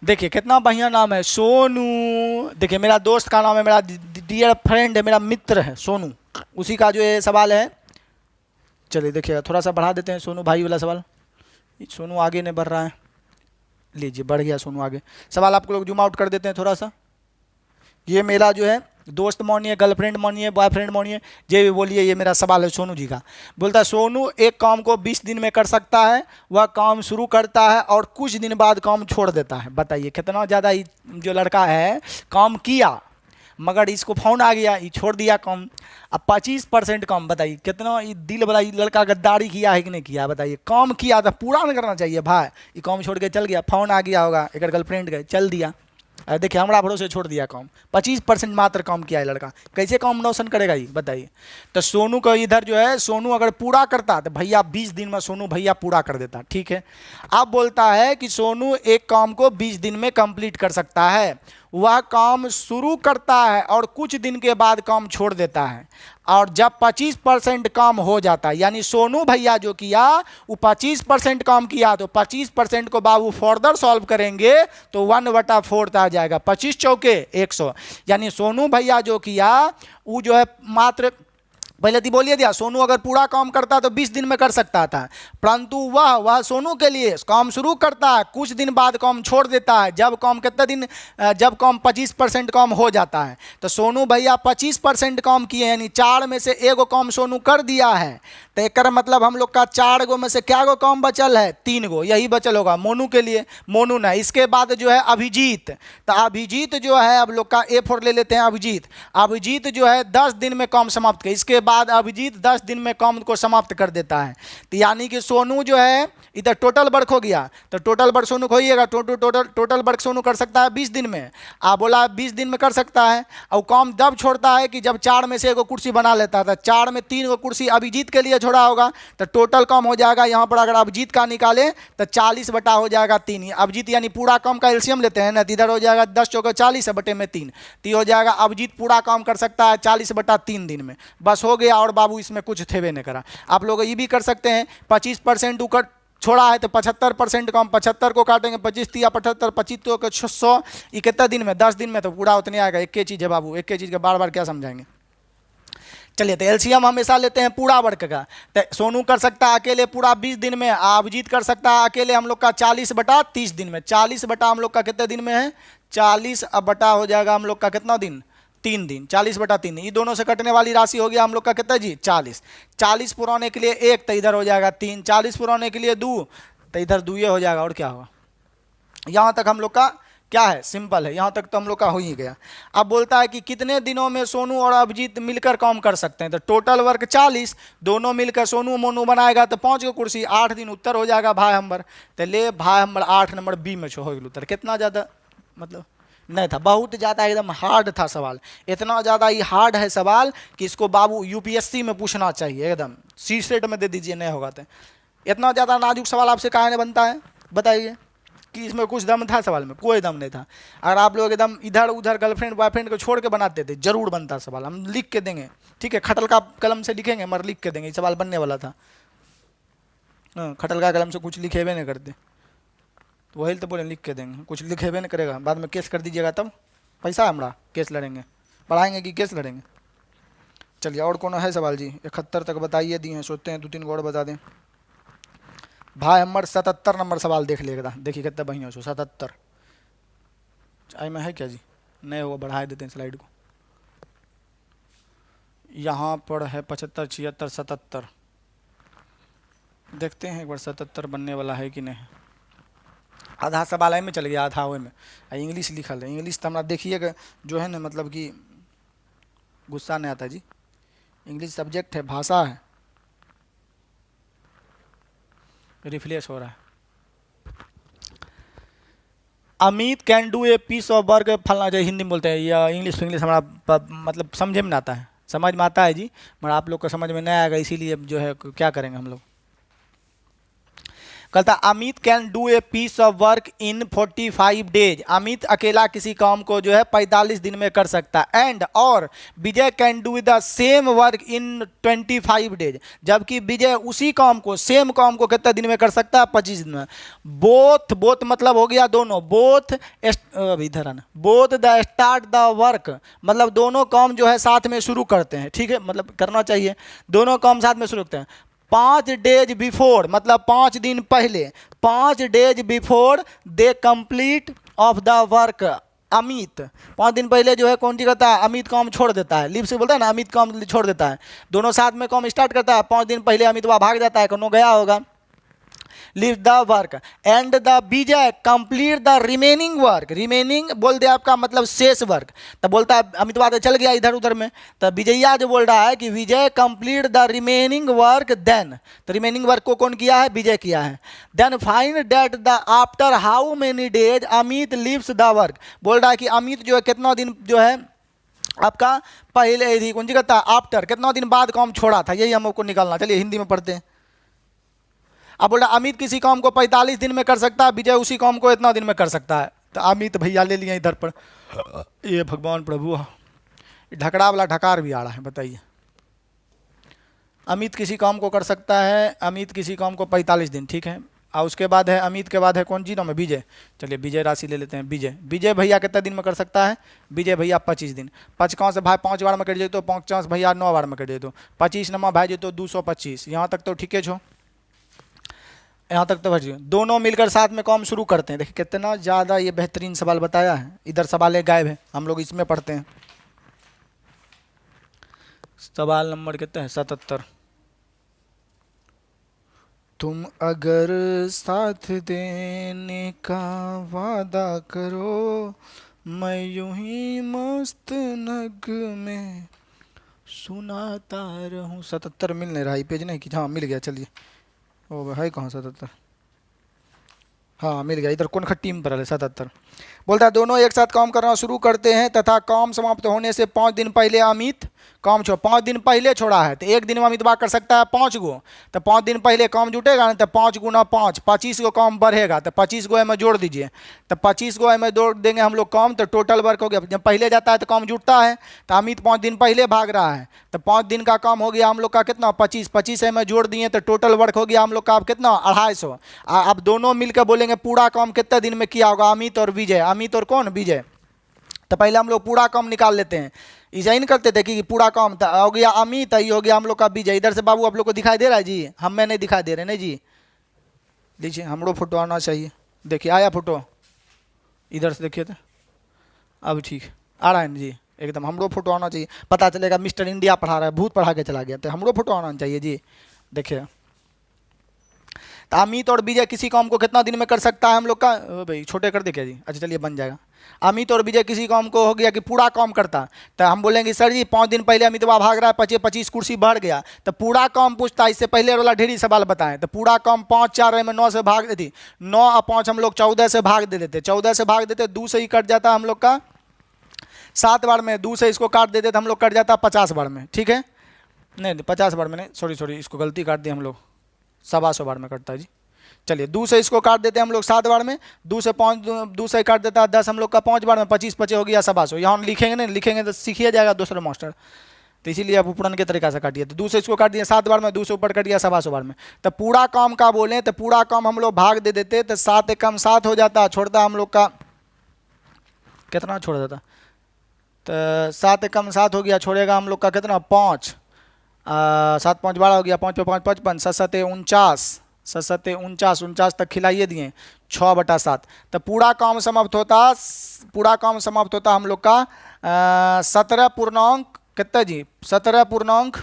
देखिए कितना बढ़िया नाम है, सोनू। देखिए मेरा दोस्त का नाम है, मेरा डियर फ्रेंड है, मेरा मित्र है सोनू, उसी का जो ये सवाल है। चलिए देखिएगा, थोड़ा सा बढ़ा देते हैं सोनू भाई वाला सवाल, सोनू आगे नहीं बढ़ रहा है, लीजिए बढ़ गया सोनू आगे। सवाल आपको लोग जूम आउट कर देते हैं थोड़ा सा। ये मेरा जो है दोस्त मानिए, गर्लफ्रेंड मानिए, बॉयफ्रेंड मानिए, जे भी बोलिए, ये मेरा सवाल है सोनू जी का। बोलता है सोनू एक काम को 20 दिन में कर सकता है, वह काम शुरू करता है और कुछ दिन बाद काम छोड़ देता है। बताइए कितना ज़्यादा जो लड़का है काम किया मगर इसको फोन आ गया, ये छोड़ दिया काम। अब 25% काम, बताइए कितना ये दिल वाला ये लड़का गद्दारी किया है कि नहीं किया, बताइए। काम किया तो पूरा नहीं करना चाहिए भाई, ये काम छोड़ के चल गया, फोन आ गया होगा एक गर्लफ्रेंड का, चल दिया, देखिए हमारा भरोसे छोड़ दिया काम। 25% मात्र काम किया है लड़का, कैसे काम नौशन करेगा ये बताइए। तो सोनू का इधर जो है, सोनू अगर पूरा करता तो भैया 20 दिन में सोनू भैया पूरा कर देता, ठीक है। अब बोलता है कि सोनू एक काम को 20 दिन में कंप्लीट कर सकता है, वह काम शुरू करता है और कुछ दिन के बाद काम छोड़ देता है, और जब 25% काम हो जाता है, यानी सोनू भैया जो किया वो 25% काम किया, तो 25% को बाबू फर्दर सॉल्व करेंगे तो 1/4 आ जाएगा, 25 चौके 100, यानी सोनू भैया जो किया वो जो है मात्र पहले तो बोलिए दिया, सोनू अगर पूरा काम करता तो 20 दिन में कर सकता था, परंतु वह सोनू के लिए काम शुरू करता है, कुछ दिन बाद काम छोड़ देता है। जब काम कितने दिन, जब काम 25% काम हो जाता है, तो सोनू भैया 25% काम किए, यानी 4 में से 1 काम सोनू कर दिया है। तो एक मतलब हम लोग का 4 गो में से क्या गो काम बचल है, 3 गो, यही बचल होगा मोनू के लिए, मोनू ना। इसके बाद जो है अभिजीत, तो अभिजीत जो है अब लोग का A4 ले लेते हैं। अभिजीत जो है 10 दिन में काम समाप्त कर, इसके बाद अभिजीत 10 दिन में काम को समाप्त कर देता है। तो यानी कि सोनू जो है इधर टोटल वर्क हो गया, तो टोटल वर्क सोनू होइएगा, टोटल वर्क सोनू कर सकता है 20 दिन में। आप बोला 20 दिन में कर सकता है, और काम जब छोड़ता है कि जब 4 में से 1 कुर्सी बना लेता था, 4 में 3 कुर्सी अभिजीत के लिए छोड़ा होगा, तो टोटल काम हो जाएगा यहाँ पर अगर अभिजीत का निकाले तो 40 बटा हो जाएगा 3। अभिजीत यानी पूरा काम का एलसीएम लेते हैं ना, इधर हो जाएगा 10 चौके 40 बटे में 3, तो हो जाएगा अभिजीत पूरा काम कर सकता है 40 बटा 3 दिन में, बस हो गया। और बाबू इसमें कुछ थेवे नहीं करा। आप लोग ये भी कर सकते हैं, 25% ऊपर छोड़ा है तो 75% काम, 75 को काटेंगे 25 या 75, 25 तो 100, ये कितना दिन में, 10 दिन में तो पूरा उतने आएगा। एक ही चीज़ है बाबू, एक ही चीज़ का बार बार क्या समझाएंगे। चलिए, तो एलसीएम हमेशा लेते हैं पूरा वर्क का। तो सोनू कर सकता है अकेले पूरा 20 दिन में, अभिजीत कर सकता है अकेले हम लोग का 40 बटा 30 दिन में। 40 बटा हम लोग का कितने दिन में है, 40 बटा हो जाएगा हम लोग का कितना दिन, 3 दिन। 40 बटा 3, ये दोनों से कटने वाली राशि हो गया हम लोग का कितना जी, 40। 40 पुराने के लिए 1, तो इधर हो जाएगा 3। 40 पुराने के लिए 2, तो इधर 2 हो जाएगा। और क्या होगा, यहाँ तक हम लोग का क्या है, सिंपल है, यहाँ तक तो हम लोग का हो ही गया। अब बोलता है कि कितने दिनों में सोनू और अभिजीत मिलकर काम कर सकते हैं, तो टोटल वर्क 40, दोनों मिलकर सोनू मोनू बनाएगा तो 5 को कुर्सी, 8 दिन। उत्तर हो जाएगा भाई नंबर, तो ले भाई नंबर 8 नंबर बी में हो गया उत्तर। कितना ज़्यादा मतलब नहीं था, बहुत ज़्यादा एकदम हार्ड था सवाल, इतना ज़्यादा ये हार्ड है सवाल कि इसको बाबू यूपीएससी में पूछना चाहिए, एकदम सी सेट में दे दीजिए, नहीं होगा तो। इतना ज़्यादा नाजुक सवाल आपसे काहे नहीं बनता है, बताइए कि इसमें कुछ दम था सवाल में, कोई दम नहीं था। अगर आप लोग एकदम इधर उधर गर्लफ्रेंड बॉयफ्रेंड को छोड़ के बनाते थे, जरूर बनता सवाल, हम लिख के देंगे, ठीक है, खटल का कलम से लिखेंगे मगर लिख के देंगे, सवाल बनने वाला था। खटल का कलम से कुछ लिखेबे नहीं करते, तो वही तो बोले लिख के देंगे, कुछ लिखेबे नहीं करेगा, बाद में केस कर दीजिएगा, तब पैसा है हमारा, केस लड़ेंगे, पढ़ाएंगे कि केस लड़ेंगे। चलिए, और कौन है सवाल जी, 71 तक बताइए दिए हैं, सोचते हैं 2-3 और बता दें। भाई हमार 77 नंबर सवाल देख लेगा, देखिए कितना बढ़िया हो, 77 आई में है क्या जी, नहीं होगा, बढ़ा देते हैं स्लाइड को। यहाँ पर है 75, 76, 77, देखते हैं एक बार 77 बनने वाला है कि नहीं। आधा सवाल है में चल गया, आधा हुए में इंग्लिश लिखल है, इंग्लिश तो हमारा देखिएगा जो है ना, मतलब कि गुस्सा नहीं आता जी, इंग्लिश सब्जेक्ट है, भाषा है, रिफ्लेश हो रहा है। Amit can do a piece of work, फलना जो हिंदी में बोलते हैं, या इंग्लिश हमारा मतलब समझे में आता है, समझ में आता है जी, मगर आप लोग को समझ में नहीं आएगा, इसीलिए जो है क्या करेंगे हम लोग। कहता Amit can do a piece of work in 45 days, Amit अकेला किसी काम को जो है 45 दिन में कर सकता है। एंड और Vijay can do the same work in 25 days, जबकि विजय उसी काम को, सेम काम को कितने दिन में कर सकता है, 25 दिन में। बोथ मतलब हो गया दोनों, बोथ इधर आना, both the start the work, मतलब दोनों काम जो है साथ में शुरू करते हैं, ठीक है, मतलब करना चाहिए, दोनों काम साथ में शुरू करते हैं। 5 डेज बिफोर, मतलब 5 दिन पहले, 5 days before they complete of the work, Amit 5 दिन पहले जो है कौन सी करता है, अमित काम छोड़ देता है, लीव से बोलता है ना, अमित काम छोड़ देता है, दोनों साथ में काम स्टार्ट करता है, 5 दिन पहले अमित वहाँ भाग जाता है, कौन गया होगा, leave the work. And the Vijay complete the remaining work, remaining बोल दे आपका मतलब शेष वर्क, तो बोलता है अमितवा चल गया इधर उधर में, तो विजया जो बोल रहा है कि Vijay complete the remaining work, then तो रिमेनिंग वर्क को कौन किया है, विजय किया है। Then find that the after how many days Amit leaves the work, बोल रहा है कि अमित जो है कितना दिन जो है आपका पहले कौन सी करता है, आफ्टर कितना दिन बाद काम छोड़ा था, यही हमको निकालना। चलिए हिंदी में पढ़ते हैं। अब बोल रहा अमित किसी काम को 45 दिन में कर सकता है, विजय उसी काम को इतना दिन में कर सकता है, तो अमित भैया ले लिए इधर पर, ये भगवान प्रभु ढकड़ा वाला ढकार भी आ रहा है, बताइए। अमित किसी काम को कर सकता है, अमित किसी काम को 45 दिन, ठीक है, और उसके बाद है अमित के बाद है कौन जी नाम है, विजय। चलिए विजय राशि ले लेते हैं। विजय, विजय भैया कितना दिन में कर सकता है? विजय भैया 25 दिन। 5 से भाई 5 बार में कट जाए तो 5 भैया 9 बार में कट जाए तो 25 नमा भाई तो 225। यहाँ तक तो ठीक है छो, यहाँ तक तो भाई दोनों मिलकर साथ में काम शुरू करते हैं। देखिए कितना ज़्यादा ये बेहतरीन सवाल बताया है। इधर सवाल गायब है, हम लोग इसमें पढ़ते हैं। सवाल नंबर कितना है? 77। तुम अगर साथ देने का वादा करो, मैं यूं ही मस्त नग में सुनाता रहूं। 77 मिल नहीं रहा, ये पेज नहीं कि हाँ मिल गया। चलिए ओ भाई कहाँ 77? हाँ मिल गया, इधर कौन खट्टी में पर है 77। बोलता है दोनों एक साथ काम करना शुरू करते हैं तथा काम समाप्त होने से 5 दिन पहले अमित काम छोड़ 5 दिन पहले छोड़ा है तो 1 दिन में अमित बात कर सकता है 5 गो। तो 5 दिन पहले काम जुटेगा ना तो 5 गुना 5 25 गो काम बढ़ेगा। तो 25 गो में जोड़ दीजिए। तो 25 गो में जोड़ देंगे हम लोग काम, तो टोटल वर्क हो गया। जब पहले जाता है तो काम जुटता है, तो अमित 5 दिन पहले भाग रहा है तो 5 दिन का काम हो गया हम लोग का कितना? 25। 25 में जोड़ दिए तो टोटल वर्क हो गया हम लोग का अब कितना? 250। अब दोनों मिलकर बोलेंगे पूरा काम कितने दिन में किया होगा? अमित और विजय। अमित और कौन? विजय। तो पहले हम लोग पूरा काम निकाल लेते हैं। ऐसा ही नहीं करते थे कि पूरा काम हो गया अमित, ये हो गया हम लोग का विजय। इधर से बाबू आप लोग को दिखाई दे रहा है जी? हमें नहीं दिखाई दे रहे नहीं जी। लीजिए हमरो फोटो आना चाहिए। देखिए आया फोटो, इधर से देखिए तो अब ठीक आ रहा है जी एकदम। हमरो फोटो आना चाहिए, पता चलेगा मिस्टर इंडिया पढ़ा रहा है, भूत पढ़ा के चला गया। तो हमरो फोटो आना चाहिए जी। देखिए तो अमित और विजय किसी काम को कितना दिन में कर सकता है हम लोग का? भाई छोटे कर दे क्या जी? अच्छा चलिए बन जाएगा। अमित और विजय किसी काम को हो गया कि पूरा काम करता, तो हम बोलेंगे सर जी 5 दिन पहले अमितवा भाग रहा है 25 कुर्सी बढ़ गया। तो पूरा काम पूछता है, इससे पहले वाला ढेरी सवाल बताएं। तो पूरा काम 5 4 में 9 से भाग देती, 9 और 5 हम लोग 14 से भाग दे देते। 14 से भाग देते 2 से ही कट जाता हम लोग का 7 बार में। 2 से इसको काट देते तो हम लोग कट जाता 50 बार में। ठीक है, नहीं 50 बार में नहीं, सॉरी इसको गलती काट दी हम लोग, 125 बार में कटता है जी। चलिए 2 से इसको काट देते हैं हम लोग 7 बार में। 2 से 5 2 से काट देता है 10 हम लोग का 5 बार में। 25 25 हो गया 125। यहाँ लिखेंगे नहीं, लिखेंगे तो सीखिए जाएगा दूसरा मास्टर। तो इसीलिए आप उपरन के तरीका से काटिए। तो 2 से इसको काट दिया 7 बार में, 2 से ऊपर कट गया 125 बार में। तो पूरा काम का बोले तो पूरा काम हम लोग भाग दे देते, तो 7 एकम 7 हो जाता, छोड़ता हम लोग का कितना छोड़ देता? तो 7 एकम 7 हो गया, छोड़ेगा हम लोग का कितना? 5। 7 5 12 हो गया, 5 पे 5 55, 7 7 49, 7 7 49, 49 तक खिलाइए दिए 6/7। तो पूरा काम समाप्त होता, पूरा काम समाप्त होता हम लोग का 17 पूर्णांक कितना जी? 17 पूर्णांक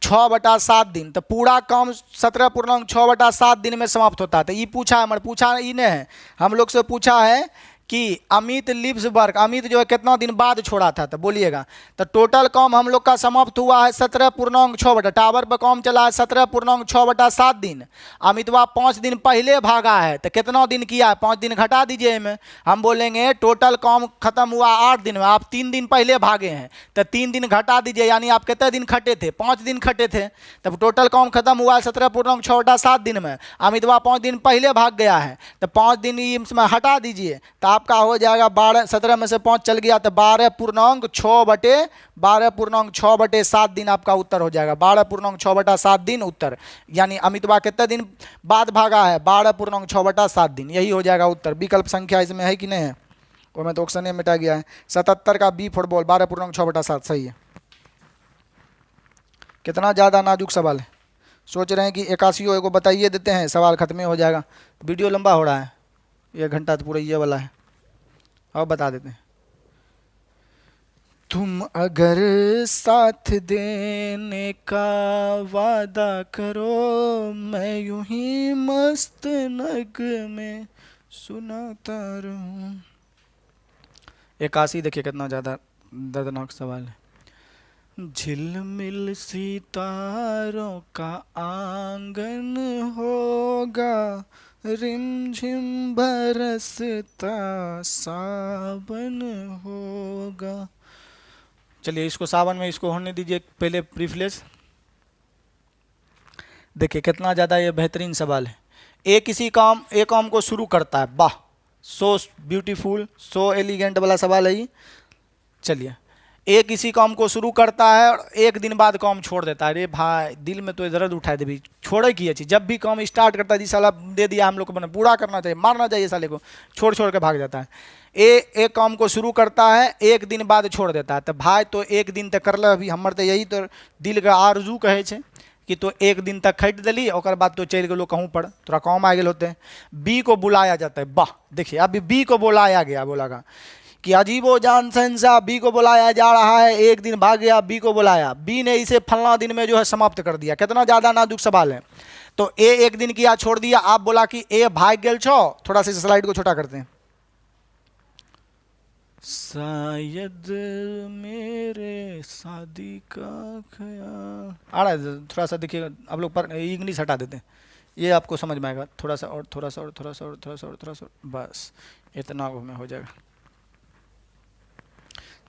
6/7 दिन। तो पूरा काम 17 पूर्णांक 6/7 दिन में समाप्त होता है। तो ये पूछा है, पूछा इन्हें है, हम लोग से पूछा है कि अमित लिव्स वर्क, अमित जो है कितना दिन बाद छोड़ा था? तो बोलिएगा। तो टोटल काम हम लोग का समाप्त हुआ है 17 पूर्णांक 6 टावर पर काम चला है 17 पूर्णांक 6/7 दिन। अमितवा 5 दिन पहले भागा है, तो कितना दिन किया है? 5 दिन घटा दीजिए इनमें। हम बोलेंगे टोटल काम खत्म हुआ 8 दिन में, आप 3 दिन पहले भागे हैं, तो 3 दिन घटा दीजिए, यानी आप कितने दिन खटे थे? 5 दिन खटे थे। तब टोटल काम खत्म हुआ है 17 पूर्णांक 6/7 दिन में। अमितवा 5 दिन पहले भाग गया है, तो 5 दिन इसमें हटा दीजिए, तो आपका हो जाएगा 12। 17 में से 5 चल गया तो 12 पूर्णांक 6/7 दिन आपका उत्तर हो जाएगा। 12 पूर्णांक 6/7 दिन उत्तर, यानी अमितवा कितने दिन बाद भागा है? 12 पूर्णांक 6/7 दिन। यही हो जाएगा उत्तर। विकल्प संख्या इसमें है कि नहीं है? वो मैं तो ऑप्शन में मिटा गया है। 77 का बी फुटबॉल 12 पूर्णांक 6/7 सही है। कितना ज़्यादा नाजुक सवाल है। सोच रहे हैं कि 81 को बताइए देते हैं, सवाल खत्म हो जाएगा। वीडियो लंबा हो रहा है, 1 घंटा तो पूरा ये वाला है। और बता देते हैं। तुम अगर साथ देने का वादा करो, मैं यूं ही मस्त नग में सुनाता रहूं। 81 देखिए कितना ज़्यादा दर्दनाक सवाल है। झिलमिल सितारों का आंगन होगा, रिमझिम बरसता सावन होगा। चलिए इसको सावन में इसको होने दीजिए पहले प्रीफ्लेस। देखिए कितना ज़्यादा ये बेहतरीन सवाल है। एक काम को शुरू करता है, वाह सो ब्यूटीफुल सो एलिगेंट वाला सवाल है ये। चलिए किसी काम को शुरू करता है और 1 दिन बाद काम छोड़ देता है। अरे भाई दिल में तो दर्द उठाए दे, छोड़े की चीज, जब भी काम स्टार्ट करता है जी साला दे दिया हम लोग को, पूरा करना चाहिए, मारना चाहिए साले को, छोड़ छोड़ के भाग जाता है। एक काम को शुरू करता है, एक दिन बाद छोड़ देता है। तो भाई तो एक दिन तक कर ले, अभी हमर तो यही तो दिल का आरजू कहे छे कि तो एक दिन तक खट दिली, और बाद तो चल गलो कहूँ पर थोड़ा काम आ गए होते हैं। बी को बुलाया जाता है, वाह देखिए अभी बी को बुलाया गया, बोला का कि अजीबो जान शहंशाह, बी को बुलाया जा रहा है, एक दिन भाग गया, बी को बुलाया, बी ने इसे फलना दिन में जो है समाप्त कर दिया। कितना ज़्यादा नाजुक सवाल है। तो ए एक दिन किया छोड़ दिया, आप बोला कि ए भाग गल छो, थोड़ा सा स्लाइड को छोटा करते हैं। शायद मेरे शादी का ख्याल आ रहा है, थोड़ा सा देखिए आप लोग पर इंग्लिश हटा देते हैं, ये आपको समझ में आएगा। थोड़ा सा और थोड़ा सा और थोड़ा सा और थोड़ा सा और थोड़ा सा, बस इतना में हो जाएगा।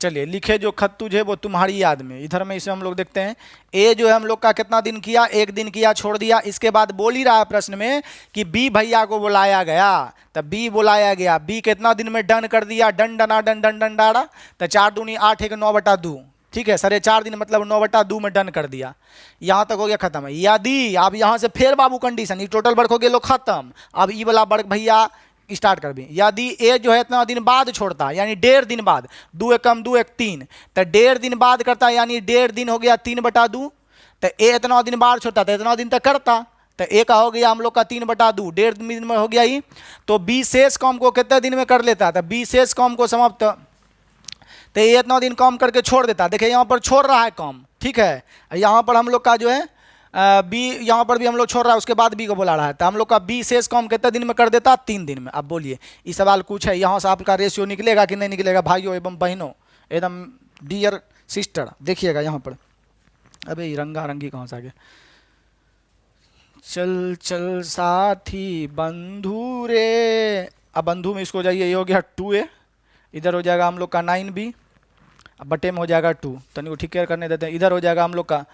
चलिए लिखे जो खत तुझे वो तुम्हारी याद में, इधर में इसे हम लोग देखते हैं। ए जो है हम लोग का कितना दिन किया, एक दिन किया छोड़ दिया। इसके बाद बोल ही रहा है प्रश्न में कि बी भैया को बुलाया गया, तब बी बुलाया गया, बी कितना दिन में डन कर दिया, डन डना डन डन डन डाड़ा, तो 4 दूनी 8 एक 9/2, ठीक है, 4.5 दिन मतलब 9/2 में डन कर दिया। यहाँ तक हो गया खत्म है। यदि अब यहाँ से फिर बाबू कंडीशन, ये टोटल वर्क हो गया लो खत्म। अब ई वाला वर्क भैया स्टार्ट कर दी। यदि ए जो है इतना दिन बाद छोड़ता है, यानी 1.5 दिन बाद, 2 एक कम 2 एक 3, तो 1.5 दिन बाद करता है, यानी 1.5 दिन हो गया 3/2। तो ए इतना दिन बाद छोड़ता तो इतना दिन तक करता, तो ए का हो गया हम लोग का 3/2, 1.5 दिन में हो गया ही। तो बी शेष काम को कितने दिन में कर लेता, तो बी शेष काम को समाप्त, तो ये इतना दिन काम करके छोड़ देता। देखिए यहाँ पर छोड़ रहा है काम, ठीक है, यहाँ पर हम लोग का जो है बी, यहाँ पर भी हम लोग छोड़ रहा है, उसके बाद बी को बुला रहा है, तो हम लोग का बी शेष काम कितने दिन में कर देता, 3 दिन में। अब बोलिए ये सवाल कुछ है, यहाँ से आपका रेशियो निकलेगा कि नहीं निकलेगा भाइयों एवं बहनों, एकदम डियर सिस्टर। देखिएगा यहाँ पर, अबे ये रंगा रंगी कहाँ से आ गया। चल चल साथी बंधु रे, अब बंधु में इसको जाइए, ये हो गया 2A, इधर हो जाएगा हम लोग का 9B, अब बटे में हो जाएगा 2, तनिक ठीक करने देते हैं। इधर हो जाएगा हम लोग का,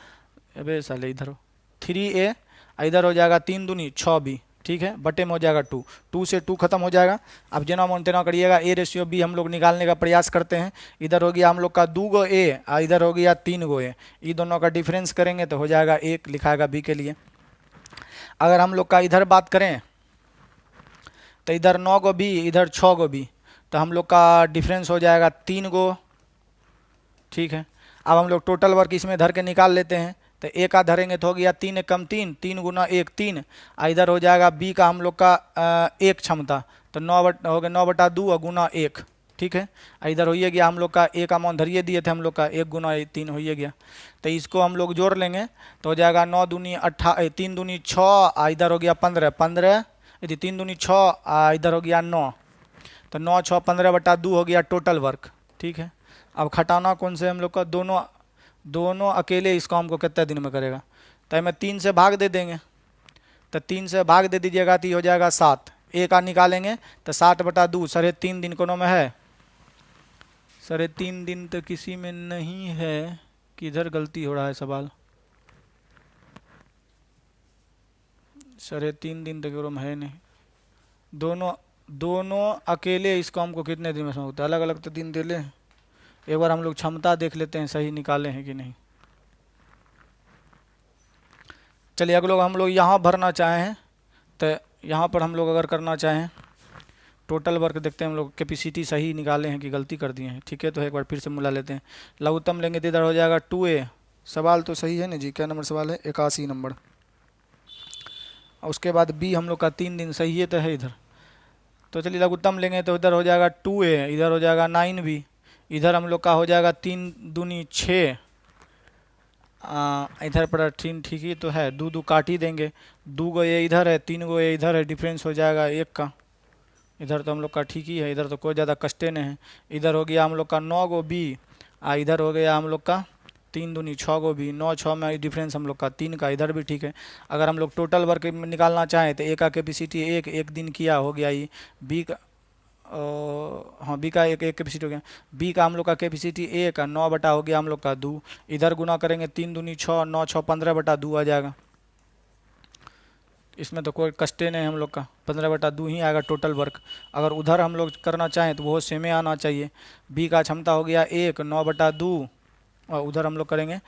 अबे साले इधर हो 3A, इधर हो जाएगा 3 दूनी 6B, ठीक है, बटे में हो जाएगा 2, 2 से 2 खत्म हो जाएगा। अब जना मन तेना करिएगा, ए रेशियो बी हम लोग निकालने का प्रयास करते हैं। इधर हो गया हम लोग का 2 गो ए, इधर हो गया 3 गो ए, ये दोनों का डिफरेंस करेंगे तो हो जाएगा 1, लिखाएगा बी के लिए। अगर हम लोग का इधर बात करें तो इधर 9 गो बी, इधर 6 गो बी, तो हम लोग का डिफरेंस हो जाएगा 3 गो, ठीक है। अब हम लोग टोटल वर्क इसमें धर के निकाल लेते हैं, तो ए का धरेंगे तो हो गया 3 एक कम 3, 3 गुना 1 3, इधर हो जाएगा बी का हम लोग का 1 क्षमता, तो 9 हो गया 9/2 और गुना 1, ठीक है। इधर होइए गया हम लोग का ए का मान धरिए दिए थे हम लोग का 1 गुना 3 होइए गया, तो इसको हम लोग जोड़ लेंगे तो हो जाएगा 9 दूनी 18, 3 दूनी 6, इधर हो गया 15 15, 3 दूनी 6, इधर हो गया 9, तो 9 6 15/2 हो गया टोटल वर्क, ठीक है। अब खटाना कौन से हम लोग का, दोनों अकेले इस काम को कितने दिन में करेगा, तो हमें 3 से भाग दे देंगे, तो 3 से भाग दे दीजिएगा तो हो जाएगा 7, ए का निकालेंगे तो 7/2, 3.5 दिन कोनो में है, 3.5 दिन तो किसी में नहीं है, किधर गलती हो रहा है सवाल, 3.5 दिन तो कोनो में है नहीं। दोनों अकेले इस काम को कितने दिन में समाप्त, अलग अलग तो दिन दे ले। एक बार हम लोग क्षमता देख लेते हैं सही निकाले हैं कि नहीं। चलिए अगर लोग हम लोग यहाँ भरना चाहें तो यहाँ पर हम लोग अगर करना चाहें टोटल वर्क देखते हैं हम लोग कैपेसिटी सही निकाले हैं कि गलती कर दिए हैं, ठीक है। तो एक बार फिर से मिला लेते हैं, लघुत्तम लेंगे तो इधर हो जाएगा 2A, सवाल तो सही है ना जी, क्या नंबर सवाल है, 81 नंबर। और उसके बाद बी हम लोग का 3 दिन सही है तो है इधर, तो चलिए लघुत्तम लेंगे तो इधर हो जाएगा 2A, इधर हो जाएगा 9B, इधर हम लोग का हो जाएगा 3 दूनी 6, इधर पर 3 ठीक ही तो है, 2 काट ही देंगे, 2 गो ये इधर है, 3 गो ये इधर है, डिफरेंस हो जाएगा 1 का, इधर तो हम लोग का ठीक ही है, इधर तो कोई ज़्यादा कष्टे नहीं है। इधर हो गया हम लोग का 9 गो बी, इधर हो गया हम लोग का 3 दूनी 6 गो बी, 9 6 में डिफरेंस हम लोग का 3 का, इधर भी ठीक है। अगर हम लोग टोटल वर्क निकालना चाहें तो ए का कैपेसिटी एक दिन किया हो गया, ये बी का हाँ बी का एक कैपेसिटी हो गया, बी का हम लोग का कैपेसिटी 1, 9 बटा हो गया हम लोग का 2, इधर गुना करेंगे 3 दूनी 6, 9 6 15/2 आ जाएगा, इसमें तो कोई कष्टे नहीं हम लोग का, 15/2 ही आएगा टोटल वर्क। अगर उधर हम लोग करना चाहें तो वो सेमे आना चाहिए, बी का क्षमता हो गया 1, 9/2 और उधर हम लोग करेंगे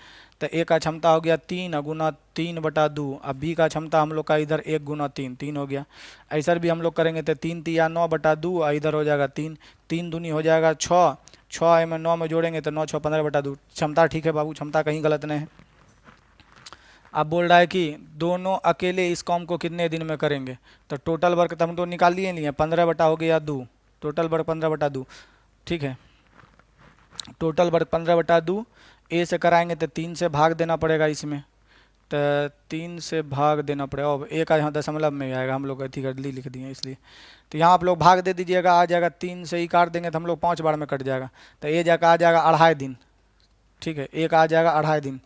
तो ए का क्षमता हो गया 3 गुना 3/2। अब बी का क्षमता हम लोग का इधर 1 गुना 3, 3 हो गया। ऐसा भी हम लोग करेंगे तो 3 तिया 9/2 और इधर हो जाएगा 3, 3 दूनी हो जाएगा 6, 6 में 9 में जोड़ेंगे तो 9 6 15/2। क्षमता ठीक है बाबू, क्षमता कहीं गलत नहीं है। अब बोल रहा है कि दोनों अकेले इस काम को कितने दिन में करेंगे, तो टोटल वर्क तो हम तो निकाल लिए नहीं है, 15 बटा हो गया 2, टोटल वर्क 15/2। ठीक है, टोटल वर्क 15/2। ए से कराएंगे तो 3 से भाग देना पड़ेगा इसमें, तो 3 से भाग देना पड़ेगा। अब ए का यहाँ दशमलव में आएगा, हम लोग अथी गलती लिख दिए इसलिए, तो यहाँ आप लोग भाग दे दीजिएगा, आ जाएगा 3 से ही काट देंगे तो हम लोग 5 बार में कट जाएगा, तो ए जाकर आ जाएगा 2.5 दिन। ठीक है, ए का आ जाएगा 2.5 दिन।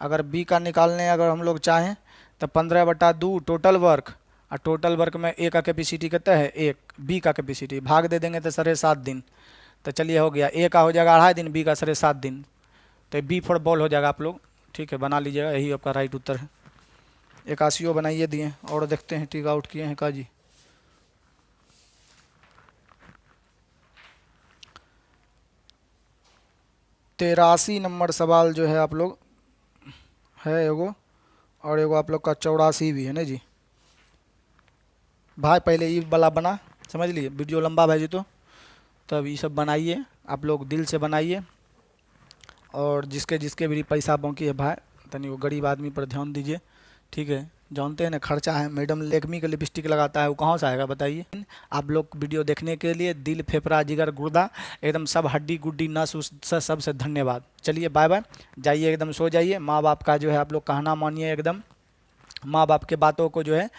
अगर बी का निकालने अगर हम लोग चाहें तो 15/2 टोटल वर्क, और टोटल वर्क में ए का कैपेसिटी कितना है 1, बी का कैपेसिटी भाग दे देंगे तो 7.5 दिन। तो चलिए हो गया, ए का हो जाएगा 2.5 दिन, बी का 7.5 दिन, तो बी फॉर बॉल हो जाएगा आप लोग। ठीक है, बना लीजिएगा, यही आपका राइट उत्तर है। 81 बनाइए दिए, और देखते हैं टिक आउट किए हैं का जी। तेरासी नंबर सवाल जो है आप लोग है एगो, और एगो आप लोग का 84 भी है ना जी। भाई पहले ये वाला बना, समझ लिए, वीडियो लंबा भेजी तो तब ये सब बनाइए, आप लोग दिल से बनाइए, और जिसके जिसके भी पैसा बाकी है भाई तनी वो गरीब आदमी पर ध्यान दीजिए। ठीक है, जानते हैं ना खर्चा है, मैडम लेकमी का लिपस्टिक लगाता है, वो कहाँ से आएगा बताइए। आप लोग वीडियो देखने के लिए दिल फेफड़ा जिगर गुर्दा एकदम सब हड्डी गुड्डी नस उस सबसे धन्यवाद। चलिए बाय बाय, जाइए एकदम सो जाइए, माँ बाप का जो है आप लोग कहना मानिए, एकदम माँ बाप के बातों को जो है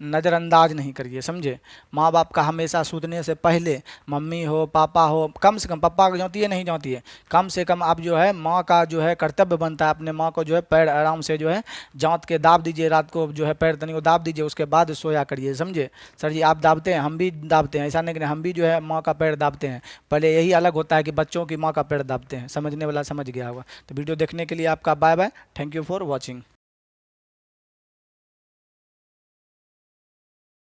नज़रअंदाज नहीं करिए, समझे। माँ बाप का हमेशा सूतने से पहले मम्मी हो पापा हो, कम से कम पापा को जाती है नहीं जाती है, कम से कम आप जो है माँ का जो है कर्तव्य बनता है, अपने माँ को जो है पैर आराम से जो है जाँत के दाब दीजिए, रात को जो है पैर तनी को दाब दीजिए, उसके बाद सोया करिए, समझे। सर जी आप दाबते हैं, हम भी दाबते हैं, ऐसा नहीं कि हम भी जो है माँ का पैर दाबते हैं, पहले यही अलग होता है कि बच्चों की माँ का पैर दाबते हैं, समझने वाला समझ गया होगा। तो वीडियो देखने के लिए आपका bye bye, thank you for watching.